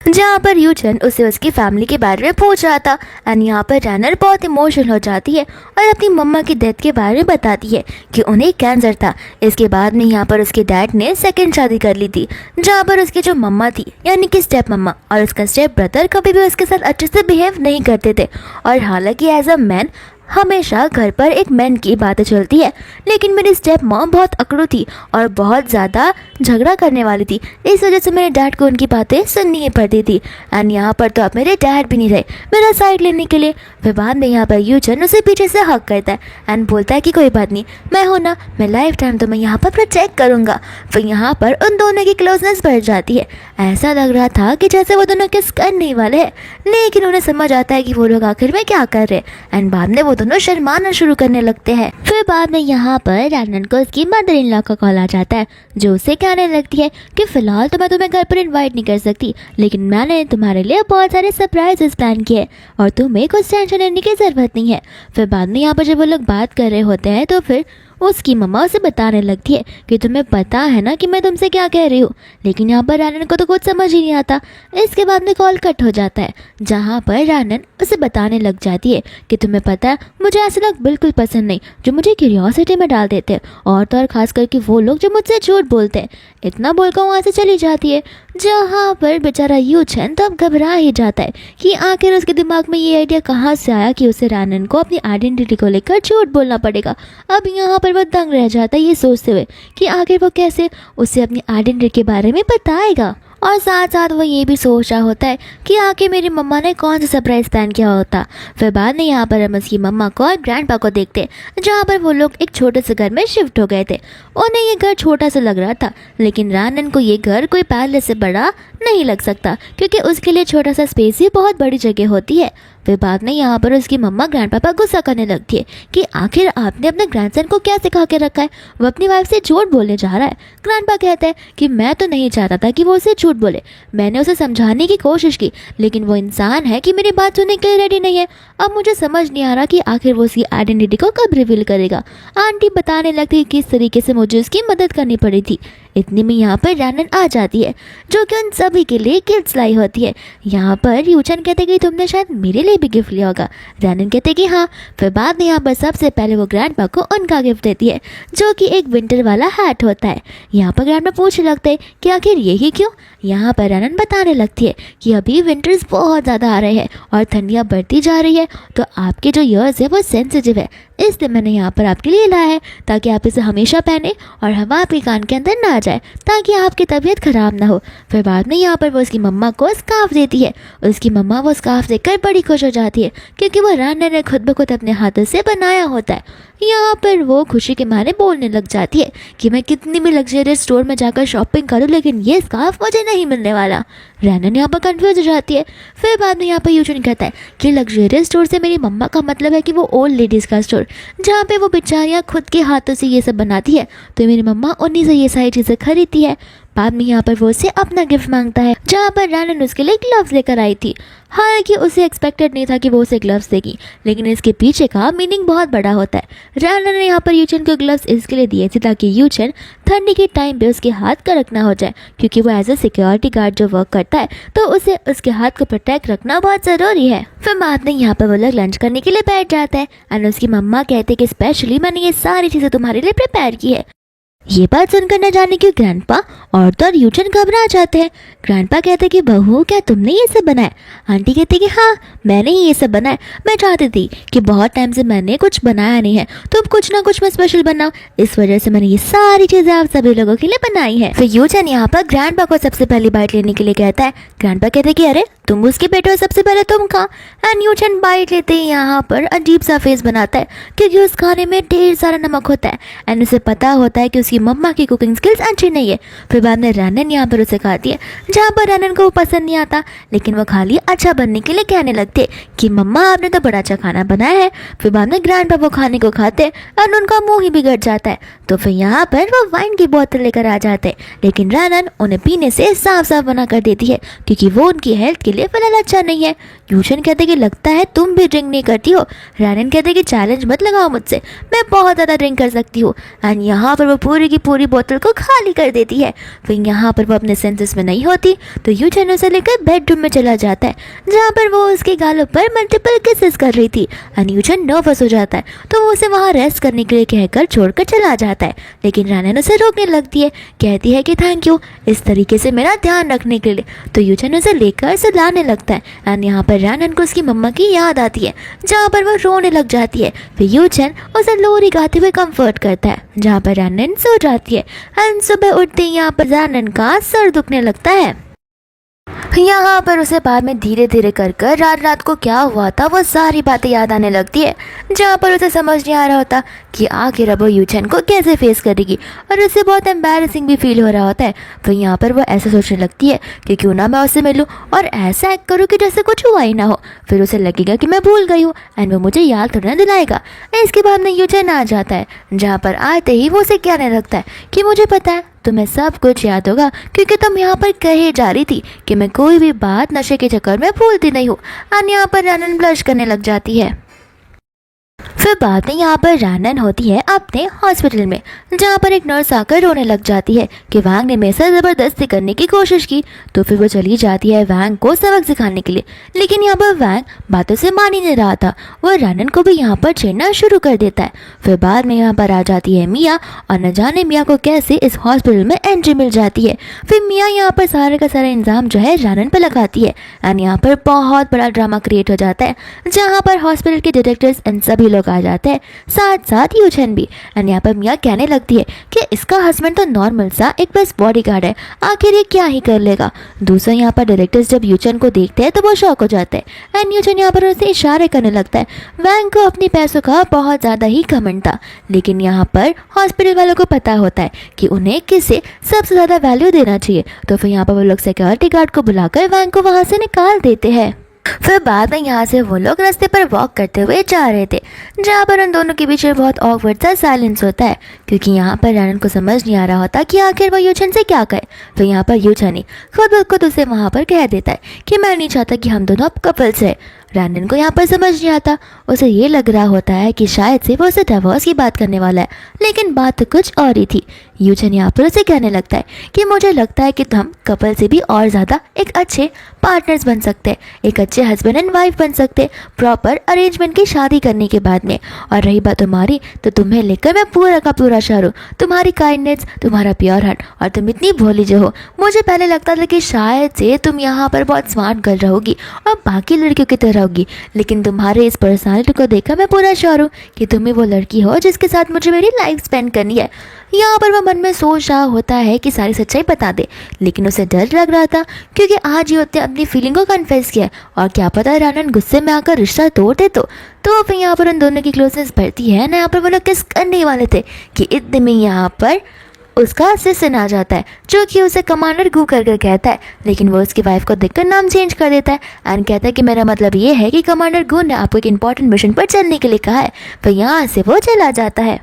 जहाँ पर यूचन उसे उसकी फैमिली के बारे में पूछ रहा था। एंड यहाँ पर रनर बहुत इमोशनल हो जाती है और अपनी मम्मा की डेथ के बारे में बताती है कि उन्हें कैंसर था। इसके बाद में यहाँ पर उसके डैड ने सेकंड शादी कर ली थी, जहाँ पर उसकी जो मम्मा थी यानी कि स्टेप मम्मा और उसका स्टेप ब्रदर कभी भी उसके साथ अच्छे से बिहेव नहीं करते थे। और हालांकि एज अ मैन हमेशा घर पर एक मैन की बातें चलती है, लेकिन मेरी स्टेप मॉम बहुत अकड़ू थी और बहुत ज़्यादा झगड़ा करने वाली थी, इस वजह से मेरे डैड को उनकी बातें सुननी ही पड़ती थी। एंड यहाँ पर तो अब मेरे डैड भी नहीं रहे मेरा साइड लेने के लिए। फिर बाद में यहाँ पर यूचन उसे पीछे से हक करता है एंड बोलता है कि कोई बात नहीं, मैं हो ना, मैं लाइफ टाइम तो मैं यहाँ पर प्रोटेक्ट करूँगा। फिर यहाँ पर उन दोनों की क्लोजनेस बढ़ जाती है, ऐसा लग रहा था कि जैसे वो दोनों किस करने वाले हैं, लेकिन उन्हें समझ आता है कि वो लोग आखिर में क्या कर रहे हैं। एंड बाद में वो दोनों शर्माना शुरू करने लगते हैं। फिर बाद में यहाँ पर रनन को उसकी मदर इन लॉ का कॉल आ जाता है, जो उसे कहने लगती है कि फिलहाल तो मैं तुम्हें घर पर इनवाइट नहीं कर सकती, लेकिन मैंने तुम्हारे लिए बहुत सारे सरप्राइजेस प्लान किए और तुम्हें कुछ टेंशन लेने की ज़रूरत नहीं है। फिर बाद में यहाँ पर जब वो लोग बात कर रहे होते हैं तो फिर उसकी मम्मा उसे बताने लगती है कि तुम्हें पता है ना कि मैं तुमसे क्या कह रही हूँ, लेकिन यहाँ पर रानन को तो कुछ समझ ही नहीं आता। इसके बाद में कॉल कट हो जाता है, जहाँ पर रानन उसे बताने लग जाती है कि तुम्हें पता है मुझे ऐसे लोग बिल्कुल पसंद नहीं जो मुझे क्यूरियोसिटी में डाल देते हैं, और तो और ख़ास करके वो लोग जो मुझसे झूठ बोलते हैं। इतना बोलकर वहाँ से चली जाती है, जहाँ पर बेचारा यूचन तो अब घबरा ही जाता है कि आखिर उसके दिमाग में ये आइडिया कहाँ से आया कि उसे रानन को अपनी आइडेंटिटी को लेकर झूठ बोलना पड़ेगा। अब यहाँ पर वो दंग रह जाता है ये सोचते हुए कि आखिर वो कैसे उसे अपनी आइडेंटिटी के बारे में बताएगा। और साथ साथ वो ये भी सोच रहा होता है कि आखिर मेरी मम्मा ने कौन सा सरप्राइज़ प्लान किया होता। फिर बाद में यहाँ पर हम उसकी मम्मा को और ग्रैंडपा को देखते हैं, जहाँ पर वो लोग एक छोटे से घर में शिफ्ट हो गए थे। उन्हें ये घर छोटा सा लग रहा था, लेकिन रानन को ये घर कोई पैलेस से बड़ा नहीं लग सकता, क्योंकि उसके लिए छोटा सा स्पेस ही बहुत बड़ी जगह होती है। फिर बाद में यहाँ पर उसकी मम्मा ग्रैंडपापा गुस्सा करने लगती है कि आखिर आपने अपने ग्रैंडसन को क्या सिखा के रखा है, वो अपनी वाइफ से झूठ बोलने जा रहा है। ग्रैंडपा कहते हैं कि मैं तो नहीं चाहता था कि वो उसे झूठ बोले, मैंने उसे समझाने की कोशिश की, लेकिन वो इंसान है कि मेरी बात सुनने के लिए रेडी नहीं है। अब मुझे समझ नहीं आ रहा कि आखिर वो उसकी आइडेंटिटी को कब रिवील करेगा। आंटी बताने लगती है कि किस तरीके से मुझे उसकी मदद करनी पड़ी थी। इतने में यहाँ पर रानन आ जाती है, जो कि उन सभी के लिए गिफ्ट लाई होती है। यहाँ पर यूचन कहते कि तुमने शायद मेरे लिए भी गिफ्ट लिया होगा। रानन कहते कि हाँ। फिर बाद में यहाँ पर सबसे पहले वो ग्रैंडपा को उनका गिफ्ट देती है, जो कि एक विंटर वाला हैट होता है। यहाँ पर ग्रैंडपा पूछने लगते हैं कि आखिर यही क्यों। यहाँ पर रानन बताने लगती है कि अभी विंटर्स बहुत ज़्यादा आ रहे हैं और ठंडियाँ बढ़ती जा रही है, तो आपके जो ईयर्स है वो सेंसिटिव है, इसलिए मैंने यहाँ पर आपके लिए लाया है ताकि आप इसे हमेशा पहने और हवा आपके कान के अंदर ना जाए, ताकि आपकी तबीयत ख़राब ना हो। फिर बाद में यहाँ पर वो उसकी मम्मा को स्कार्फ देती है। उसकी मम्मा वो स्कार्फ देखकर बड़ी खुश हो जाती है, क्योंकि वो रानन ने खुद ब खुद अपने हाथों से बनाया होता है। यहाँ पर वो खुशी के मारे बोलने लग जाती है कि मैं कितनी भी लग्जरियस स्टोर में जाकर शॉपिंग करूँ, लेकिन ये स्कार्फ मुझे नहीं मिलने वाला। रानन यहाँ पर कंफ्यूज हो जाती है। फिर बाद में यहाँ पर यूचन कहता है कि लग्जरियस स्टोर से मेरी मम्मा का मतलब है कि वो ओल्ड लेडीज़ का स्टोर, जहाँ पे वो बेचारियाँ खुद के हाथों से ये सब बनाती है, तो मेरी मम्मा उन्हीं से ये सारी चीज़ें खरीदती है। बाद में यहाँ पर वो उससे अपना गिफ्ट मांगता है, जहाँ पर रैनन उसके लिए ग्लव्स लेकर आई थी। हालांकि उसे एक्सपेक्टेड नहीं था कि वो उसे ग्लव्स देगी, लेकिन इसके पीछे का मीनिंग बहुत बड़ा होता है। रैनन ने यहाँ पर यूचन को ग्लव्स इसके लिए दिए थे ताकि यूचन ठंडी के टाइम पे उसके हाथ का रखना हो जाए, क्योंकि वो एज ए सिक्योरिटी गार्ड जो वर्क करता है तो उसे उसके हाथ को प्रोटेक्ट रखना बहुत ज़रूरी है। फिर बाद में यहाँ पर वो लोग लंच करने के लिए बैठ जाते हैं एंड उसकी मम्मा कहते हैं कि स्पेशली मैंने ये सारी चीज़ें तुम्हारे लिए प्रिपेयर की है। ये बात सुनकर न जाने क्यों ग्रैंडपा और यूचन घबरा जाते हैं। ग्रैंडपा कहते कि बहू क्या तुमने ये सब बनाया? आंटी कहती कि हाँ मैंने ही ये सब बनाया, मैं चाहती थी कि बहुत टाइम से मैंने कुछ बनाया नहीं है, तुम कुछ ना कुछ मैं स्पेशल बनाओ, इस वजह से मैंने ये सारी चीज़ें आप सभी लोगों के लिए बनाई है। फिर यूचन यहाँ पर ग्रैंडपा को सबसे पहली बाइट लेने के लिए कहता है। ग्रैंडपा कहते कि अरे तुम उसके बेटे हो, सबसे पहले तुम खा। एंड यूचन बाइट लेते ही यहाँ पर अजीब सा फेस बनाता है क्योंकि उस खाने में ढेर सारा नमक होता है एंड उसे पता होता है कि उसकी मम्मा की कुकिंग स्किल्स अच्छी नहीं है। फिर बाद में रैनन यहाँ पर उसे खाती है, जहाँ पर रैनन को वो पसंद नहीं आता, लेकिन वो खाली अच्छा बनने के लिए कहने लगते कि मम्मा आपने तो बड़ा अच्छा खाना बनाया है। फिर बाद में ग्रैंडपा वो खाने को खाते और उनका मुंह ही बिगड़ जाता है। तो फिर यहाँ पर वो वाइन की बोतल लेकर आ जाते हैं, लेकिन रैनन उन्हें पीने से साफ साफ मना कर देती है क्योंकि वो उनकी हेल्थ के लिए फिलहाल अच्छा नहीं है। यूचन कहते कि लगता है तुम भी ड्रिंक नहीं करती हो। रैनन कहते कि चैलेंज मत लगाओ मुझसे, मैं बहुत ज़्यादा ड्रिंक कर सकती हूँ। एंड यहाँ पर वो पूरी की पूरी बोतल को खाली कर देती है। फिर यहाँ पर वो अपने सेंसेस में नहीं होती तो यूचन उसे लेकर बेडरूम में चला जाता है, जहाँ पर वो उसके गालों पर मल्टीपल किसेस कर रही थी। एंड यूचन नर्वस हो जाता है तो वो उसे वहाँ रेस्ट करने के लिए कहकर छोड़कर चला जाता है, लेकिन रैनन उसे रोकने लगती है, कहती है कि थैंक यू इस तरीके से मेरा ध्यान रखने के लिए। तो यूचन उसे लेकर सुलाने लगता है एंड यहाँ पर रैनन को उसकी मम्मा की याद आती है, जहाँ पर वो रोने लग जाती है। फिर यूचन उसे लोरी गाते हुए कंफर्ट करता है, जहाँ पर रैनन सो जाती है एंड सुबह उठते ही यहाँ पर रैनन का सर दुखने लगता है। यहाँ पर उसे बाद में धीरे धीरे कर रात रात को क्या हुआ था वो सारी बातें याद आने लगती है, जहाँ पर उसे समझ नहीं आ रहा होता कि आखिर अब वो यूचन को कैसे फेस करेगी और उसे बहुत एम्बैरेसिंग भी फील हो रहा होता है। फिर यहाँ पर वो ऐसे सोचने लगती है कि क्यों ना मैं उससे मिलूँ और ऐसा एक्ट करूँ कि जैसे कुछ हुआ ही ना हो। फिर उसे लगेगा कि मैं भूल गई हूँ एंड वो मुझे याद थोड़ा दिलाएगा। इसके बाद में यूचन आ जाता है, जहाँ पर आते ही वो उसे कहने लगता है कि मुझे पता है तुम्हें सब कुछ याद होगा क्योंकि तुम यहाँ पर कहे जा रही थी कि मैं कोई भी बात नशे के चक्कर में भूलती नहीं हूँ। और यहाँ पर रैनन ब्लश करने लग जाती है। फिर बाद में यहाँ पर रैनन होती है अपने हॉस्पिटल में, जहाँ पर एक नर्स आकर रोने लग जाती है कि वैंग ने मेरे से ज़बरदस्ती करने की कोशिश की। तो फिर वो चली जाती है वैंग को सबक सिखाने के लिए, लेकिन यहाँ पर वैंग बातों से मान ही नहीं रहा था। वो रैनन को भी यहाँ पर छेड़ना शुरू कर देता है। फिर बाद में यहाँ पर आ जाती है मिया और न जाने मिया को कैसे इस हॉस्पिटल में एंट्री मिल जाती है। फिर मिया यहाँ पर सारे का सारा इंजाम जो है रैनन पर लगाती है एंड यहाँ पर बहुत बड़ा ड्रामा क्रिएट हो जाता है, जहाँ पर हॉस्पिटल के डिटेक्टिव्स एंड सभी लोग आ जाते हैं, साथ साथ यूचन भी। एंड यहाँ पर मिया कहने लगती है कि इसका हस्बैंड तो नॉर्मल सा एक बस बॉडीगार्ड है, आखिर ये क्या ही कर लेगा। दूसरा यहाँ पर डायरेक्टर्स जब यूचन को देखते हैं तो वो शॉक हो जाते हैं एंड यूचन यहाँ पर उसे इशारे करने लगता है। वैंग को अपने पैसों का बहुत ज़्यादा ही घमंड था, लेकिन यहाँ पर हॉस्पिटल वालों को पता होता है कि उन्हें किसे सबसे ज़्यादा वैल्यू देना चाहिए। तो फिर यहाँ पर वो लोग सिक्योरिटी गार्ड को बुलाकर वैंग को वहाँ से निकाल देते हैं। फिर बाद में यहाँ से वो लोग रास्ते पर वॉक करते हुए जा रहे थे, जहाँ पर उन दोनों के बीच में बहुत ऑकवर्ड सा साइलेंस होता है, क्योंकि यहाँ पर रैनन को समझ नहीं आ रहा होता कि आखिर वो यूचन से क्या कहे। फिर यहाँ पर यूचन ही खुद उसे वहाँ पर कह देता है कि मैं नहीं चाहता कि हम दोनों अब कपल्स है। रैनन को यहाँ पर समझ नहीं आता, उसे ये लग रहा होता है कि शायद से वो उसे डिवोर्स की बात करने वाला है, लेकिन बात तो कुछ और ही थी। यूचन यहाँ पर उसे कहने लगता है कि मुझे लगता है कि हम कपल से भी और ज़्यादा एक अच्छे पार्टनर्स बन सकते हैं, एक अच्छे हस्बैंड एंड वाइफ बन सकते हैं प्रॉपर अरेंजमेंट की शादी करने के बाद में। और रही बात तुम्हारी, तो तुम्हें लेकर मैं पूरा का पूरा श्योर हूँ, तुम्हारी काइंडनेस, तुम्हारा प्योर हार्ट और तुम इतनी भोली जो हो। मुझे पहले लगता था कि शायद से तुम यहाँ पर बहुत स्मार्ट गर्ल रहोगी और बाकी लड़कियों की तरह होगी, लेकिन तुम्हारे इस पर्सनालिटी को देखकर मैं पूरा श्योर हूँ कि तुम ही वो लड़की हो जिसके साथ मुझे मेरी लाइफ स्पेंड करनी है। यहाँ पर वो मन में सोच रहा होता है कि सारी सच्चाई बता दे, लेकिन उसे डर लग रहा था क्योंकि आज ही उसने अपनी फीलिंग को कन्फेस किया और क्या पता रैनन गुस्से में आकर रिश्ता तोड़ दे। तो फिर यहाँ पर उन दोनों की क्लोजनेस बढ़ती है ना। यहाँ पर वो लोग किस करने वाले थे कि इतने में यहाँ पर उसका असिस्टेंट आ जाता है, जो कि उसे कमांडर गू कर कहता है, लेकिन वो उसकी वाइफ को देखकर नाम चेंज कर देता है एंड कहता है कि मेरा मतलब ये है कि कमांडर गू ने आपको एक इंपॉर्टेंट मिशन पर चलने के लिए कहा है। फिर यहाँ से वो चला जाता है।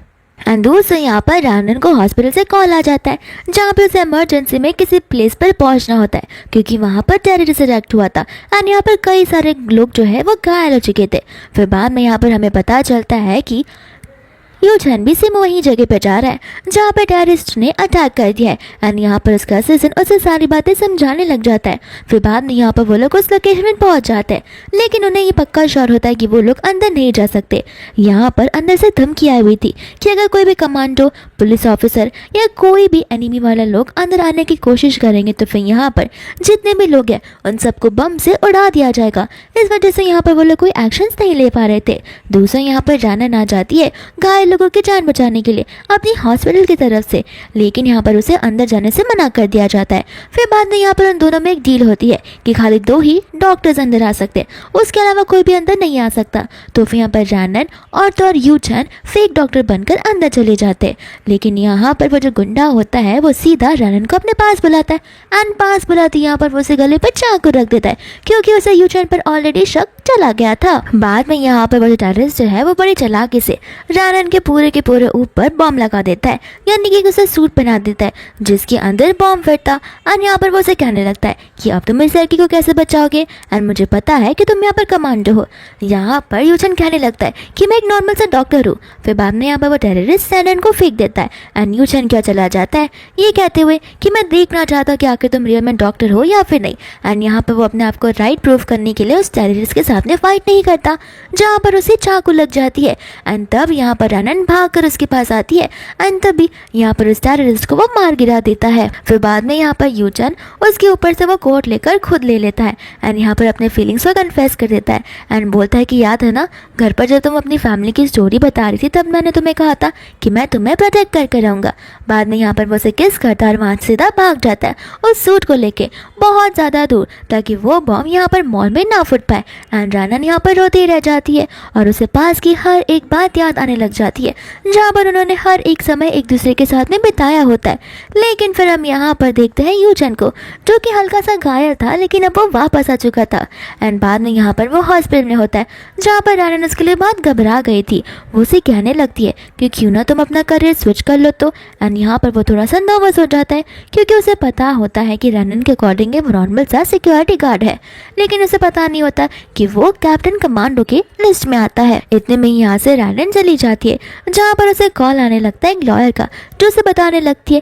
एंड दोस्तों यहाँ पर रानन को हॉस्पिटल से कॉल आ जाता है, जहाँ पे उसे इमरजेंसी में किसी प्लेस पर पहुंचना होता है, क्योंकि वहाँ पर टेररिस्ट अटैक हुआ था एंड यहाँ पर कई सारे लोग जो है वो घायल हो चुके थे। फिर बाद में यहाँ पर हमें पता चलता है कि यूचन भी सिम वही जगह पे जा रहा है जहाँ पे टेररिस्ट ने अटैक कर दिया है एंड यहाँ पर उसका असिस्टेंट उसे सारी बातें समझाने लग जाता है। फिर बाद में यहाँ पर वो लोग उस लोकेशन में पहुंच जाते हैं, लेकिन उन्हें ये पक्का श्योर होता है कि वो लोग अंदर नहीं जा सकते। यहाँ पर अंदर से धमकी आई हुई थी कि अगर कोई भी कमांडो, पुलिस ऑफिसर या कोई भी एनिमी वाला लोग अंदर आने की कोशिश करेंगे तो फिर यहाँ पर जितने भी लोग हैं उन सबको बम से उड़ा दिया जाएगा। इस वजह से यहाँ पर वो लोग कोई एक्शंस नहीं ले पा रहे थे। दूसरा यहाँ पर रानन आ जाती है घायल लोगों की जान बचाने के लिए अपनी हॉस्पिटल की तरफ से, लेकिन यहाँ पर उसे अंदर जाने से मना कर दिया जाता है। फिर बाद में यहाँ पर उन दोनों में एक डील होती है कि खाली 2 ही डॉक्टर्स अंदर आ सकते हैं, उसके अलावा कोई भी अंदर नहीं आ सकता। तो फिर यहाँ पर रानन और यूचन फेक डॉक्टर बनकर अंदर चले जाते हैं, लेकिन यहाँ पर वो जो गुंडा होता है वो सीधा रानन को अपने पास बुलाता है एंड पास बुलाते यहाँ पर वो उसे गले पर चाकू रख देता है, क्योंकि उसे यूचन पर ऑलरेडी शक चला गया था। बाद में यहाँ पर वो जो टेररिस्ट जो है वो बड़ी चालाकी से रानन के पूरे ऊपर बम लगा देता है, यानी कि उसे सूट पहना देता है जिसके अंदर बम फिरता। और यहाँ पर वो उसे कहने लगता है कि अब तुम इस लड़की को कैसे बचाओगे एंड मुझे पता है कि तुम यहाँ पर कमांडो हो। यहाँ पर यूचन कहने लगता है कि मैं एक नॉर्मल सा डॉक्टर हूँ। फिर बाद में यहाँ पर वो टेररिस्ट रानन को फेंक देता है एंड यूचन क्या चला जाता है ये कहते हुए कि मैं देखना चाहता हूँ कि आखिर तुम रियल में डॉक्टर हो या फिर नहीं। एंड यहाँ पर वो अपने आप को राइट प्रूव करने के लिए उस टेररिस्ट के साथ में फाइट नहीं करता, जहाँ पर उसे चाकू लग जाती है। एंड तब यहाँ पर रानन भाग कर उसके पास आती है एंड तभी यहाँ पर उस टेररिस्ट को वो मार गिरा देता है। फिर बाद में यहाँ पर यूचन उसके ऊपर से वो कोट लेकर खुद ले लेता है एंड यहाँ पर अपने फीलिंग्स को कन्फेस कर देता है एंड बोलता है कि याद है ना घर पर जब तुम अपनी फैमिली की स्टोरी बता रही थी तब मैंने तुम्हें कहा था कि मैं तुम्हें प्रोटेक्ट करके रहूँगा। बाद में यहाँ पर वो उसे किस करता है और वहाँ सीधा भाग जाता है उस सूट को लेके बहुत ज़्यादा दूर, ताकि वो बॉम्ब यहाँ पर मॉल में ना फुट पाए। एंड रानन यहाँ पर रोती रह जाती है और उसे पास की हर एक बात याद आने लग जाती है जहाँ पर उन्होंने हर एक समय एक दूसरे के साथ में बिताया होता है। लेकिन फिर हम यहाँ पर देखते हैं यूचन को, जो कि हल्का सा घायल था लेकिन अब वो वापस आ चुका था। एंड बाद में यहाँ पर वो हॉस्पिटल में होता है जहाँ पर रानन उसके लिए बहुत घबरा गई थी। वो उसे कहने लगती है कि क्यों ना तुम अपना करियर स्विच कर लो तो। एंड यहाँ पर वो थोड़ा सा नर्वस हो जाता है क्योंकि उसे पता होता है कि रानन के अकॉर्डिंग वो नॉर्मल सा सिक्योरिटी गार्ड है, लेकिन उसे पता नहीं होता कि वो कैप्टन कमांडो की लिस्ट में आता है। इतने में यहाँ से रानन चली जाती है जहाँ पर उसे कॉल आने लगता है एक लॉयर का, जो उसे बताने लगती है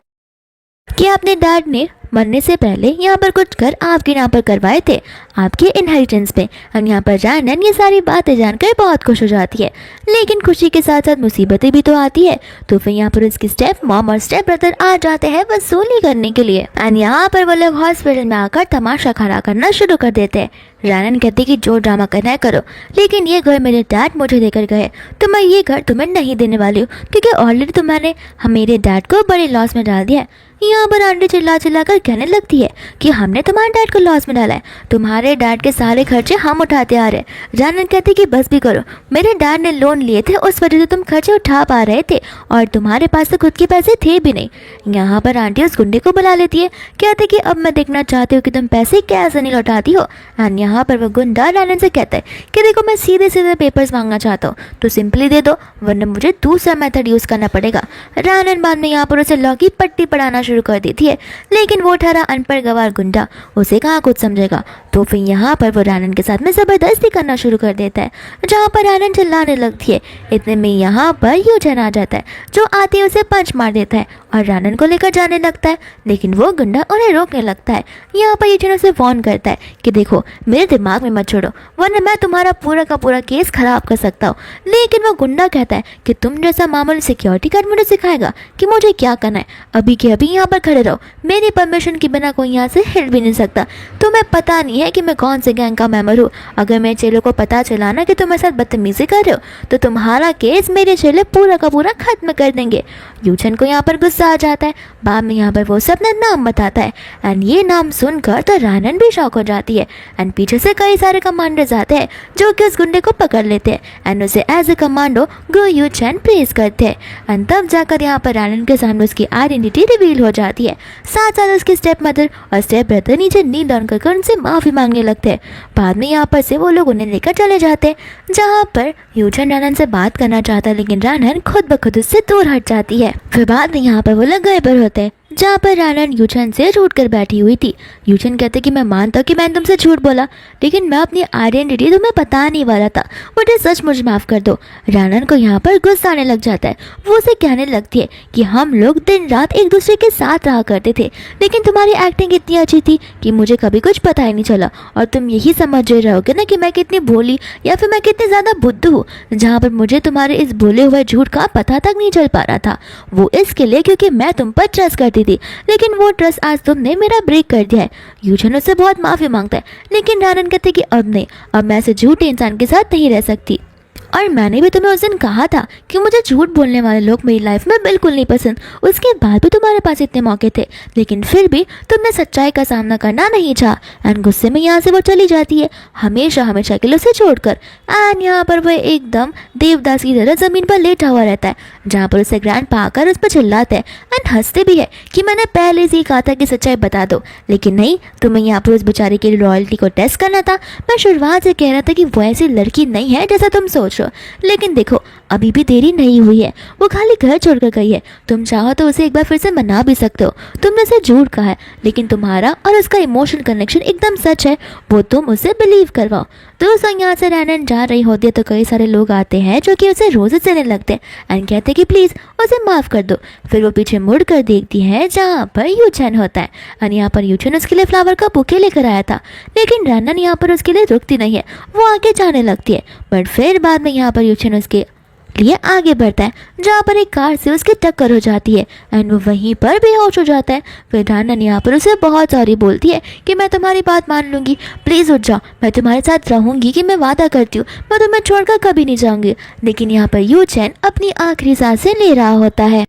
कि अपने डैड ने मरने से पहले यहाँ पर कुछ घर आपके नाम पर करवाए थे आपके इनहेरिटेंस पे। हम यहाँ पर रानन ये सारी बातें जानकर बहुत खुश हो जाती है, लेकिन खुशी के साथ साथ मुसीबतें भी तो आती है। तो फिर यहाँ पर उसकी स्टेप मॉम और स्टेप ब्रदर आ जाते हैं वसूली करने के लिए एंड यहाँ पर वो लोग हॉस्पिटल में आकर तमाशा खड़ा करना शुरू कर देते हैं। रानन कहती कि जो ड्रामा करना है करो, लेकिन ये घर मेरे डैड मुझे देकर गए तो मैं ये घर तुम्हें नहीं देने वाली हूँ, क्योंकि ऑलरेडी तुम्हारे मेरे डैड को बड़े लॉस में डाल दिया है। यहाँ पर आंटी चिल्ला कर कहने लगती है कि हमने तुम्हारे डैड को लॉस में डाला है, तुम्हारे डैड के सारे खर्चे हम उठाते आ रहे हैं। रानन कहती कि बस भी करो, मेरे डैड ने लोन लिए थे उस वजह से तुम खर्चे उठा पा रहे थे और तुम्हारे पास तो खुद के पैसे थे भी नहीं। यहाँ पर आंटी उस गुंडे को बुला लेती है, कहते कि अब मैं देखना चाहती हूँ कि तुम पैसे कैसे नहीं लौटाती हो। एंड यहाँ पर वो गुंडा रानन से कहता है कि देखो मैं सीधे सीधे पेपर्स मांगना चाहता हूँ तो सिंपली दे दो, वरना मुझे दूसरा मेथड यूज़ करना पड़ेगा। रानन बाद में यहाँ पर उसे लॉ की पट्टी पढ़ाना शुरू कर देती है, लेकिन वो ठहरा अनपढ़ गवार गुंडा उसे कहाँ कुछ समझेगा। तो फिर यहाँ पर वो रानन के साथ में ज़बरदस्ती करना शुरू कर देता है, जहाँ पर रानन चिल्लाने लगती है। इतने में यहाँ पर यूचन आ जाता है, जो आते ही उसे पंच मार देता है और रानन को लेकर जाने लगता है, लेकिन वो गुंडा उन्हें रोकने लगता है। यहाँ पर यूचन उसे फोन करता है कि देखो मेरे दिमाग में मत छोड़ो, वरना मैं तुम्हारा पूरा का पूरा केस खराब कर सकता हूँ। लेकिन वो गुंडा कहता है कि तुम जैसा मामूली सिक्योरिटी गार्ड मुझे सिखाएगा कि मुझे क्या करना है, अभी के अभी यहाँ पर खड़े रहो, मेरी परमिशन के बिना कोई यहाँ से हिल भी नहीं सकता। तुम्हें पता नहीं है कि मैं कौन से गैंग का मेंबर हूँ, अगर मेरे चेलों को पता चला ना कि तुम मेरे साथ बदतमीजी कर रहे हो तो तुम्हारा केस मेरे चेले पूरा का पूरा खत्म कर देंगे। यूचन को यहाँ पर गुस्सा गुस्सा आ जाता है। बाद में यहाँ पर वो उसे अपना नाम बताता है एंड ये नाम सुनकर तो रानन भी शॉक हो जाती है एंड पीछे से कई सारे कमांडर्स आते हैं जो कि उस गुंडे को पकड़ लेते हैं एंड उसे as a commando go you chain press करते हैं एंड तब जाकर यहाँ पर रानन के सामने उसकी आइडेंटिटी रिवील हो जाती है। साथ साथ उसकी स्टेप मदर और स्टेप ब्रदर नीचे नील डाउन कर उनसे माफ़ी मांगने लगते हैं। बाद में यहाँ पर से वो लोग उन्हें लेकर चले जाते हैं जहाँ पर यूचन रानन से बात करना चाहता है लेकिन रानन खुद ब खुद उससे दूर हट जाती है। फिर बाद में यहाँ पर वो लोग गए पर होते हैं जहाँ पर रानन यूचन से रूठ कर बैठी हुई थी। यूचन कहते कि मैं मानता हूँ कि मैंने तुमसे झूठ बोला लेकिन मैं अपनी आइडेंटिटी तुम्हें बता नहीं वाला था, मुझे सच मुझे माफ़ कर दो। रानन को यहाँ पर गुस्सा आने लग जाता है। वो उसे कहने लगती है कि हम लोग दिन रात एक दूसरे के साथ रहा करते थे लेकिन तुम्हारी एक्टिंग इतनी अच्छी थी कि मुझे कभी कुछ पता ही नहीं चला और तुम यही समझ रहोगे ना कि मैं कितनी भोली या फिर मैं कितनी ज़्यादा बुद्धू हूँ, जहाँ पर मुझे तुम्हारे इस बोले हुए झूठ का पता तक नहीं चल पा रहा था। वो इसके लिए क्योंकि मैं तुम पर ट्रस्ट करती थी लेकिन वो ट्रस्ट आज तुमने मेरा ब्रेक कर दिया है। यूचन उससे बहुत माफ़ी मांगता है लेकिन रानन कहते कि अब नहीं, अब मैं ऐसे झूठे इंसान के साथ नहीं रह सकती और मैंने भी तुम्हें उस दिन कहा था कि मुझे झूठ बोलने वाले लोग मेरी लाइफ में बिल्कुल नहीं पसंद। उसके बाद भी तुम्हारे पास इतने मौके थे लेकिन फिर भी तुमने सच्चाई का सामना करना नहीं चाहा एंड गुस्से में यहाँ से वो चली जाती है हमेशा हमेशा के लिए उसे छोड़कर। एंड यहाँ पर वह एकदम देवदास की तरह ज़मीन पर लेटा हुआ रहता है जहाँ पर उसे ग्रैंडपा आकर उस पर चिल्लाते हैं एंड हंसते भी है कि मैंने पहले से ही कहा था कि सच्चाई बता दो लेकिन नहीं, तुम्हें यहाँ पर उस बेचारे की लॉयल्टी को टेस्ट करना था। मैं शुरुआत से कह रहा था कि वो ऐसी लड़की नहीं है जैसा तुम सोच लेकिन देखो अभी भी देरी नहीं हुई है, वो खाली घर छोड़कर गई है। तुम चाहो तो उसे एक बार फिर से मना भी सकते हो। तुमने उसे झूठ कहा है लेकिन तुम्हारा और उसका इमोशनल कनेक्शन एकदम सच है, वो तुम उसे बिलीव करवाओ। दोस्तों यहाँ से रानन जा रही होती है तो कई सारे लोग आते हैं जो कि उसे रोजेस देने लगते हैं एंड कहते हैं कि प्लीज़ उसे माफ़ कर दो। फिर वो पीछे मुड़ कर देखती है जहाँ पर यूचन होता है और यहाँ पर यूचन उसके लिए फ्लावर का बुके लेकर आया था लेकिन रानन यहाँ पर उसके लिए रुकती नहीं है, वो आगे जाने लगती है। बट फिर बाद में यहाँ पर यूचन उसके लिए आगे बढ़ता है जहाँ पर एक कार से उसकी टक्कर हो जाती है एंड वो वहीं पर बेहोश हो जाता है। फिर रानन यहाँ पर उसे बहुत सॉरी बोलती है कि मैं तुम्हारी बात मान लूँगी, प्लीज़ उठ जाओ, मैं तुम्हारे साथ रहूँगी कि मैं वादा करती हूँ, मैं तुम्हें छोड़कर कभी नहीं जाऊँगी। लेकिन यहाँ पर यूचन अपनी आखिरी सांसें ले रहा होता है।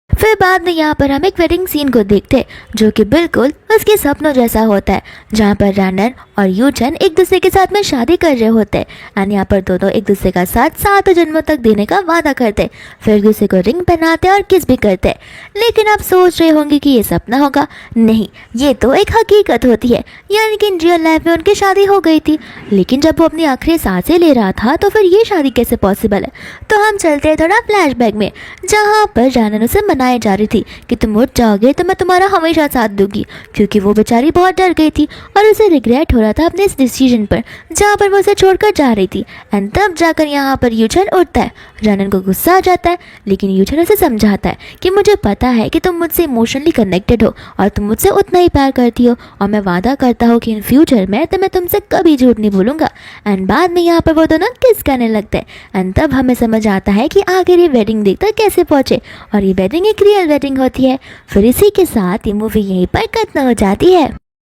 फिर बाद में यहाँ पर हम एक वेडिंग सीन को देखते हैं जो कि बिल्कुल उसके सपनों जैसा होता है जहाँ पर रानन और यूचन एक दूसरे के साथ में शादी कर रहे होते हैं एंड यहाँ पर दोनों एक दूसरे का साथ 7 जन्मों तक देने का वादा करते हैं। फिर एक दूसरे को रिंग पहनाते हैं और किस भी करते हैं। लेकिन आप सोच रहे होंगे कि ये सपना होगा, नहीं, ये तो एक हकीकत होती है, यानी कि रियल लाइफ में उनकी शादी हो गई थी। लेकिन जब वो अपनी आखिरी सांसें ले रहा था तो फिर ये शादी कैसे पॉसिबल है। तो हम चलते हैं थोड़ा फ्लैशबैक में जहाँ पर रानन उसे मनाई जा रही थी कि तुम उठ जाओगे तो मैं तुम्हारा हमेशा साथ दूंगी, क्योंकि वो बेचारी बहुत डर गई थी और उसे रिग्रेट हो रहा था अपने इस डिसीजन पर जहाँ पर वो उसे छोड़कर जा रही थी। एंड तब जाकर यहाँ पर यूचन उठता है। रानन को गुस्सा आ जाता है लेकिन यूचन उसे समझाता है कि मुझे पता है कि तुम मुझसे इमोशनली कनेक्टेड हो और तुम मुझसे उतना ही प्यार करती हो और मैं वादा करता हूँ कि इन फ्यूचर में तो मैं तुमसे कभी झूठ नहीं बोलूँगा। एंड बाद में यहाँ पर वो दोनों किस करने लगते हैं एंड तब हमें समझ आता है कि आखिर ये वेडिंग देखकर कैसे पहुँचे और ये वेडिंग एक रियल वेडिंग होती है। फिर इसी के साथ ये मूवी यहीं पर खत्म हो जाती है।